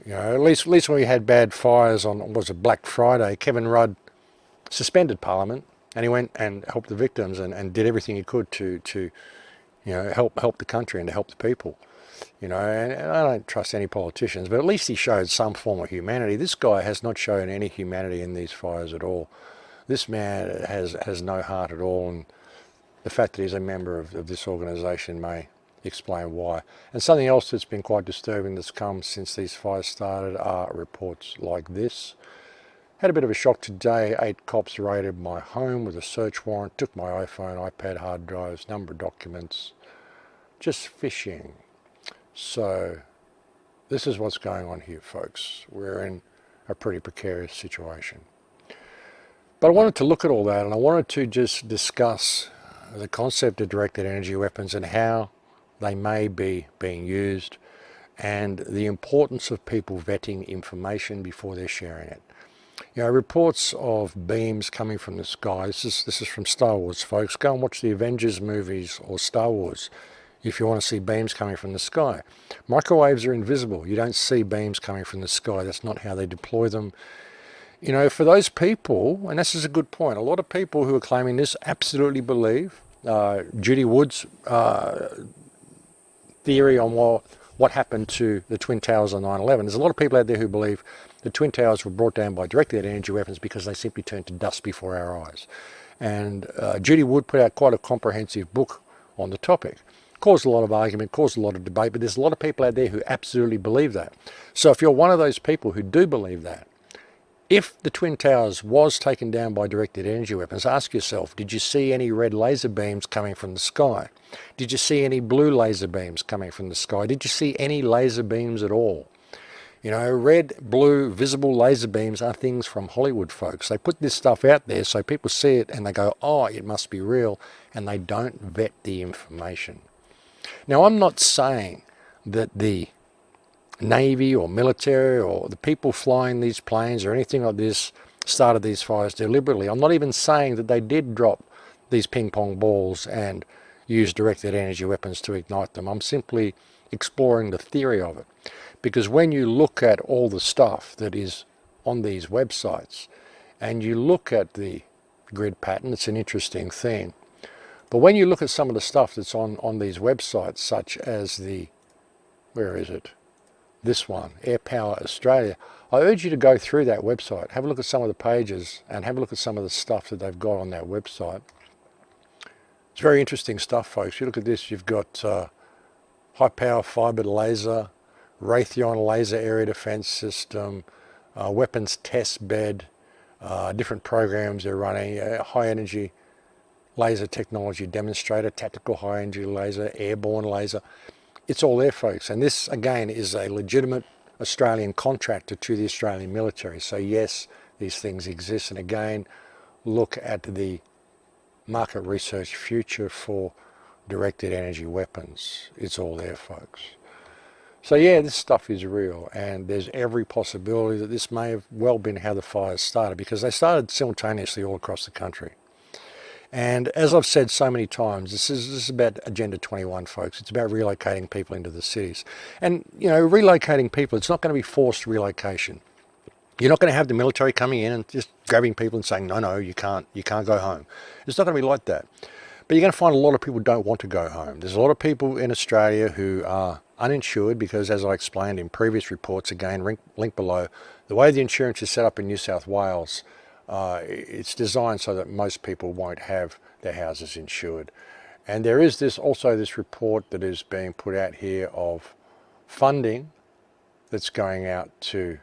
You know, at least when we had bad fires on, was it Black Friday, Kevin Rudd suspended Parliament, and he went and helped the victims and did everything he could to you know, help the country and to help the people. You know, and I don't trust any politicians, but at least he showed some form of humanity. This guy has not shown any humanity in these fires at all. This man has no heart at all, and the fact that he's a member of this organisation may explain why. And something else that's been quite disturbing that's come since these fires started are reports like this. Had a bit of a shock today. 8 cops raided my home with a search warrant, took my iPhone, iPad, hard drives, number of documents, just fishing. So this is what's going on here, folks. We're in a pretty precarious situation. But I wanted to look at all that, and I wanted to just discuss the concept of directed energy weapons and how they may be being used, and the importance of people vetting information before they're sharing it. You know, reports of beams coming from the sky, this is from Star Wars, folks. Go and watch the Avengers movies or Star Wars if you want to see beams coming from the sky. Microwaves are invisible. You don't see beams coming from the sky. That's not how they deploy them. You know, for those people, and this is a good point, a lot of people who are claiming this absolutely believe Judy Wood's theory on what happened to the Twin Towers on 9/11. There's a lot of people out there who believe the Twin Towers were brought down by directed energy weapons because they simply turned to dust before our eyes. And Judy Wood put out quite a comprehensive book on the topic. Caused a lot of argument, caused a lot of debate, but there's a lot of people out there who absolutely believe that. So if you're one of those people who do believe that, if the Twin Towers was taken down by directed energy weapons, ask yourself, did you see any red laser beams coming from the sky? Did you see any blue laser beams coming from the sky? Did you see any laser beams at all? You know, red, blue, visible laser beams are things from Hollywood, folks. They put this stuff out there so people see it and they go, "Oh, it must be real." and they don't vet the information. Now, I'm not saying that the Navy or military or the people flying these planes or anything like this started these fires deliberately. I'm not even saying that they did drop these ping pong balls and use directed energy weapons to ignite them. I'm simply exploring the theory of it. Because when you look at all the stuff that is on these websites and you look at the grid pattern, it's an interesting thing. But when you look at some of the stuff that's on these websites, such as the, where is it? This one, Air Power Australia, I urge you to go through that website, have a look at some of the pages and have a look at some of the stuff that they've got on that website. It's very interesting stuff, folks. You look at this, you've got high power fibre laser, Raytheon laser area defense system, weapons test bed, different programs they're running, high energy laser technology demonstrator, tactical high energy laser, airborne laser. It's all there, folks. And this, again, is a legitimate Australian contractor to the Australian military. So yes, these things exist. And again, look at the market research future for directed energy weapons. It's all there, folks. So yeah, this stuff is real, and there's every possibility that this may have well been how the fires started, because they started simultaneously all across the country. And as I've said so many times, this is about Agenda 21, folks. It's about relocating people into the cities. And, you know, relocating people, it's not going to be forced relocation. You're not going to have the military coming in and just grabbing people and saying, no, you can't go home. It's not going to be like that. But you're going to find a lot of people don't want to go home. There's a lot of people in Australia who are uninsured because, as I explained in previous reports, again, link below, the way the insurance is set up in New South Wales, it's designed so that most people won't have their houses insured. And there is also this report that is being put out here of funding that's going out to,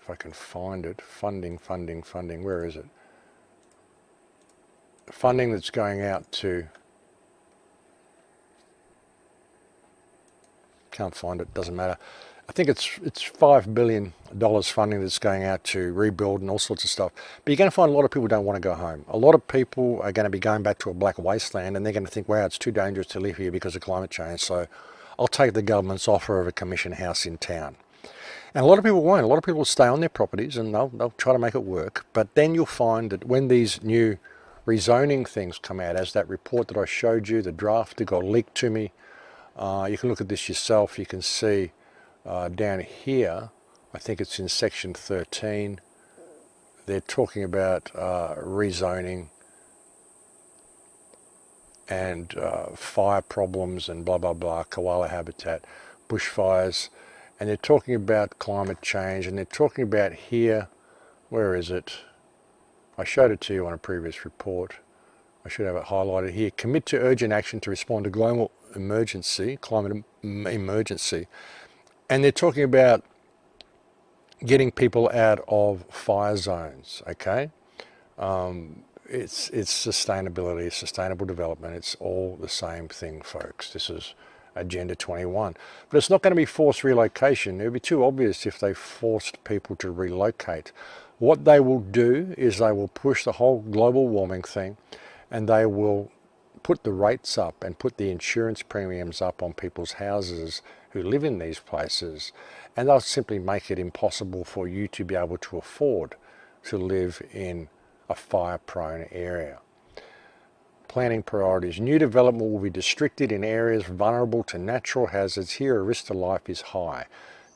if I can find it, funding, where is it? Funding that's going out to, can't find it, doesn't matter. I think it's $5 billion funding that's going out to rebuild and all sorts of stuff. But you're going to find a lot of people don't want to go home. A lot of people are going to be going back to a black wasteland, and they're going to think, wow, it's too dangerous to live here because of climate change. So I'll take the government's offer of a commission house in town. And a lot of people won't. A lot of people will stay on their properties and they'll try to make it work. But then you'll find that when these new rezoning things come out, as that report that I showed you, the draft that got leaked to me, you can look at this yourself. You can see down here, I think it's in section 13, they're talking about rezoning and fire problems and blah, blah, blah, koala habitat, bushfires, and they're talking about climate change, and they're talking about here, where is it? I showed it to you on a previous report. I should have it highlighted here. Commit to urgent action to respond to global emergency, climate emergency. And they're talking about getting people out of fire zones, okay? It's sustainability, sustainable development. It's all the same thing, folks. This is Agenda 21. But it's not going to be forced relocation. It would be too obvious if they forced people to relocate. What they will do is they will push the whole global warming thing, and they will put the rates up and put the insurance premiums up on people's houses who live in these places, and they'll simply make it impossible for you to be able to afford to live in a fire-prone area. Planning priorities. New development will be restricted in areas vulnerable to natural hazards. Here, a risk to life is high.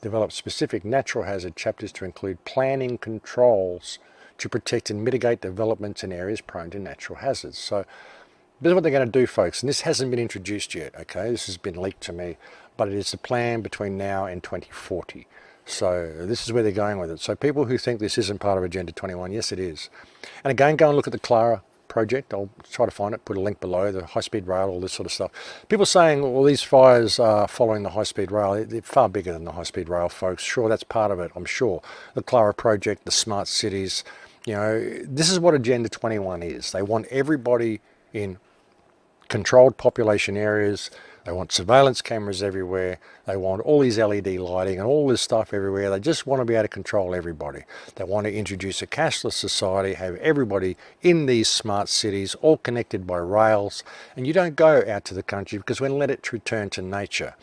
Develop specific natural hazard chapters to include planning controls to protect and mitigate developments in areas prone to natural hazards. So this is what they're going to do, folks, and this hasn't been introduced yet, okay? This has been leaked to me, but it is the plan between now and 2040. So this is where they're going with it. So people who think this isn't part of Agenda 21, yes, it is. And again, go and look at the Clara project. I'll try to find it, put a link below, the high-speed rail, all this sort of stuff. People saying, well, these fires are following the high-speed rail. They're far bigger than the high-speed rail, folks. Sure, that's part of it, I'm sure. The Clara project, the smart cities, you know, this is what Agenda 21 is. They want everybody in controlled population areas They want surveillance cameras everywhere. They want all these LED lighting and all this stuff everywhere. They just want to be able to control everybody. They want to introduce a cashless society, have everybody in these smart cities all connected by rails. And you don't go out to the country because we're going to let it return to nature.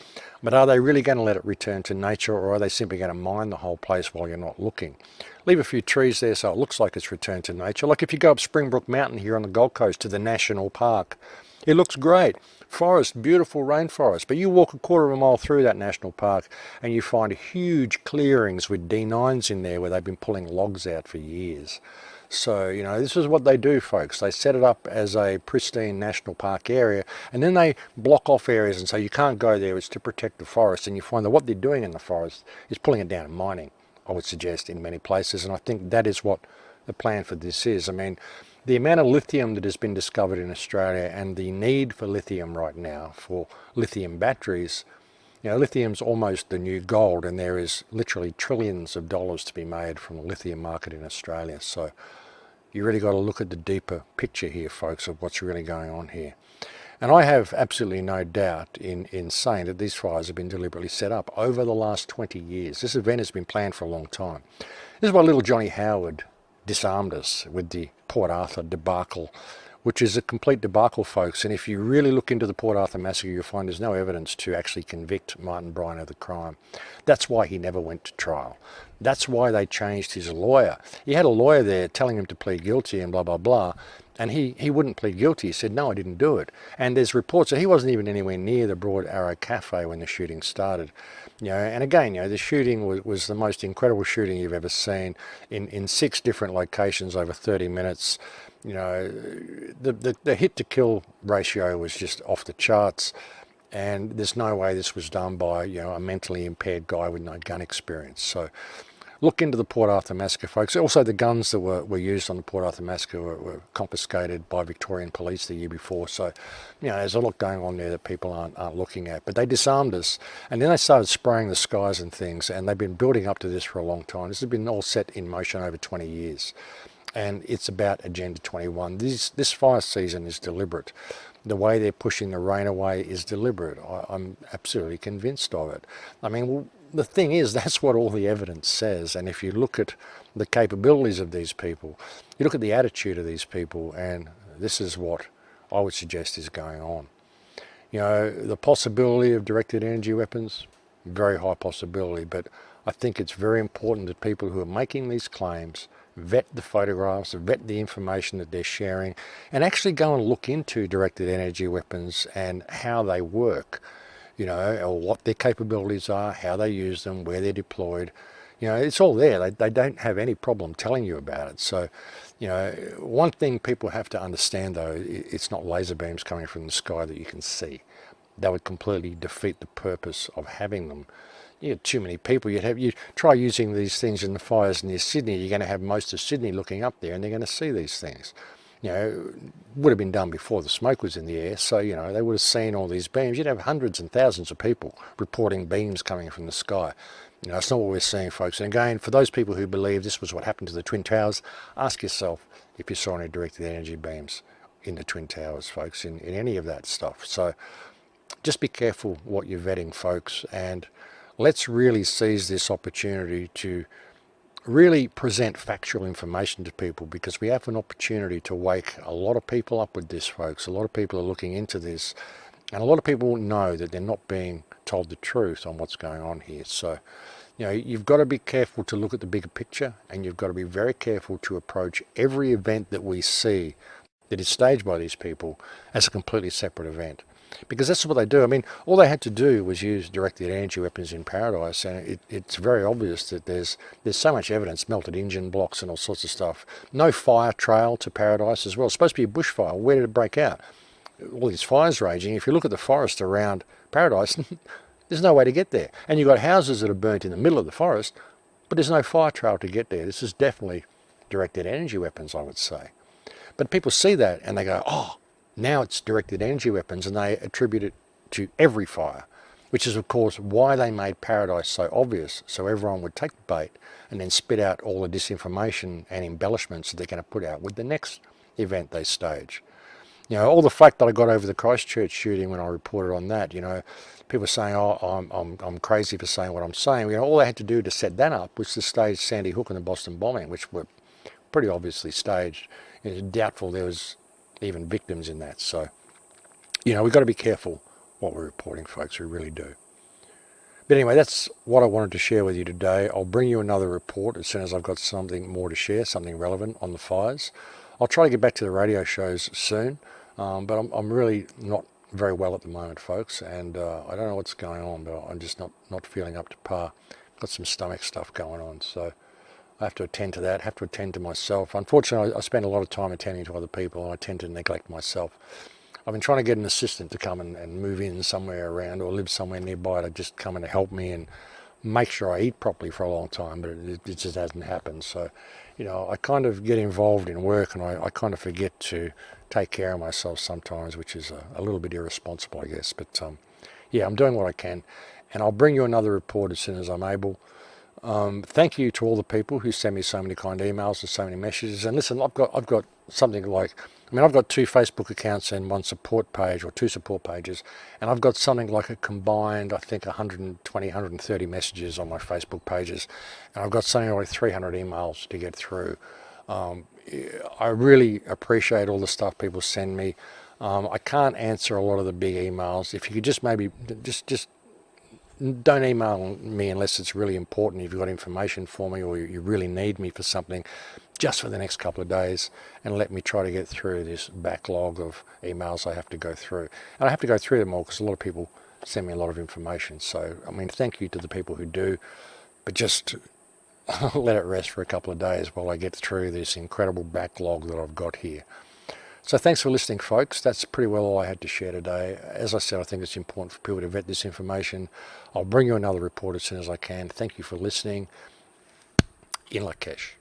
But are they really going to let it return to nature, or are they simply going to mine the whole place while you're not looking? Leave a few trees there so it looks like it's returned to nature. Like if you go up Springbrook Mountain here on the Gold Coast to the National Park, it looks great. Forest, beautiful rainforest. But you walk a quarter of a mile through that national park and you find huge clearings with D9s in there where they've been pulling logs out for years. So, you know, this is what they do, folks. They set it up as a pristine national park area, and then they block off areas and say you can't go there, it's to protect the forest. And you find that what they're doing in the forest is pulling it down and mining, I would suggest, in many places. And I think that is what the plan for this is. I mean, the amount of lithium that has been discovered in Australia and the need for lithium right now for lithium batteries, you know, lithium's almost the new gold, and there is literally trillions of dollars to be made from the lithium market in Australia. So you really got to look at the deeper picture here, folks, of what's really going on here. And I have absolutely no doubt in saying that these fires have been deliberately set up over the last 20 years. This event has been planned for a long time. This is why little Johnny Howard disarmed us with the Port Arthur debacle, which is a complete debacle, folks. And if you really look into the Port Arthur massacre, you'll find there's no evidence to actually convict Martin Bryant of the crime. That's why he never went to trial. That's why they changed his lawyer. He had a lawyer there telling him to plead guilty and blah, blah, blah. And he wouldn't plead guilty. He said, no, I didn't do it. And there's reports that he wasn't even anywhere near the Broad Arrow Cafe when the shooting started. You know, and again, you know, the shooting was the most incredible shooting you've ever seen in 6 different locations over 30 minutes. You know, the hit to kill ratio was just off the charts. And there's no way this was done by, you know, a mentally impaired guy with no gun experience. So look into the Port Arthur massacre, folks. Also, the guns that were used on the Port Arthur massacre were confiscated by Victorian police the year before. So, you know, there's a lot going on there that people aren't looking at. But they disarmed us, and then they started spraying the skies and things, and they've been building up to this for a long time. This has been all set in motion over 20 years. And it's about Agenda 21. This fire season is deliberate. The way they're pushing the rain away is deliberate. I'm absolutely convinced of it. I mean, well, the thing is, that's what all the evidence says. And if you look at the capabilities of these people, you look at the attitude of these people, and this is what I would suggest is going on. You know, the possibility of directed energy weapons, very high possibility, but I think it's very important that people who are making these claims vet the photographs, vet the information that they're sharing, and actually go and look into directed energy weapons and how they work, you know, or what their capabilities are, how they use them, where they're deployed. You know, it's all there. They don't have any problem telling you about it. So, you know, one thing people have to understand, though, it's not laser beams coming from the sky that you can see. That would completely defeat the purpose of having them. You have too many people. You try using these things in the fires near Sydney, you're going to have most of Sydney looking up there, and they're going to see these things. You know, would have been done before the smoke was in the air, so, you know, they would have seen all these beams. You'd have hundreds and thousands of people reporting beams coming from the sky. You know, that's not what we're seeing, folks. And again, for those people who believe this was what happened to the Twin Towers, ask yourself if you saw any directed energy beams in the Twin Towers, folks, in any of that stuff. So just be careful what you're vetting, folks, and let's really seize this opportunity to really present factual information to people, because we have an opportunity to wake a lot of people up with this, folks. A lot of people are looking into this, and a lot of people know that they're not being told the truth on what's going on here. So, you know, you've got to be careful to look at the bigger picture, and you've got to be very careful to approach every event that we see that is staged by these people as a completely separate event. Because that's what they do. I mean, all they had to do was use directed energy weapons in Paradise, and it's very obvious that there's so much evidence, melted engine blocks and all sorts of stuff. No fire trail to Paradise as well. It's supposed to be a bushfire. Where did it break out? All these fires raging. If you look at the forest around Paradise, there's no way to get there. And you've got houses that are burnt in the middle of the forest, but there's no fire trail to get there. This is definitely directed energy weapons, I would say. But people see that and they go, oh, now it's directed energy weapons, and they attribute it to every fire, which is, of course, why they made Paradise so obvious, so everyone would take the bait and then spit out all the disinformation and embellishments that they're going to put out with the next event they stage. You know, all the flack that I got over the Christchurch shooting when I reported on that, you know, people saying, oh, I'm crazy for saying what I'm saying. You know, all they had to do to set that up was to stage Sandy Hook and the Boston bombing, which were pretty obviously staged. It's doubtful there was even victims in that. So, you know, we've got to be careful what we're reporting, folks. We really do. But anyway, that's what I wanted to share with you today. I'll bring you another report as soon as I've got something more to share, something relevant on the fires. I'll try to get back to the radio shows soon, but I'm really not very well at the moment, folks, and I don't know what's going on, but I'm just not feeling up to par. Got some stomach stuff going on, so I have to attend to that, have to attend to myself. Unfortunately, I spend a lot of time attending to other people, and I tend to neglect myself. I've been trying to get an assistant to come and move in somewhere around or live somewhere nearby to just come and help me and make sure I eat properly for a long time, but it just hasn't happened. So, you know, I kind of get involved in work and I kind of forget to take care of myself sometimes, which is a little bit irresponsible, I guess. But yeah, I'm doing what I can, and I'll bring you another report as soon as I'm able. Thank you to all the people who send me so many kind emails and so many messages. And listen, I've got something like, I mean, I've got 2 Facebook accounts and 1 support page, or 2 support pages, and I've got something like a combined, I think, 120, 130 messages on my Facebook pages, and I've got something like 300 emails to get through. I really appreciate all the stuff people send me. I can't answer a lot of the big emails. If you could just maybe just don't email me unless it's really important, if you've got information for me or you really need me for something, just for the next couple of days, and let me try to get through this backlog of emails I have to go through. And I have to go through them all because a lot of people send me a lot of information. So, I mean, thank you to the people who do, but just let it rest for a couple of days while I get through this incredible backlog that I've got here. So thanks for listening, folks. That's pretty well all I had to share today. As I said, I think it's important for people to vet this information. I'll bring you another report as soon as I can. Thank you for listening. In Lakesh.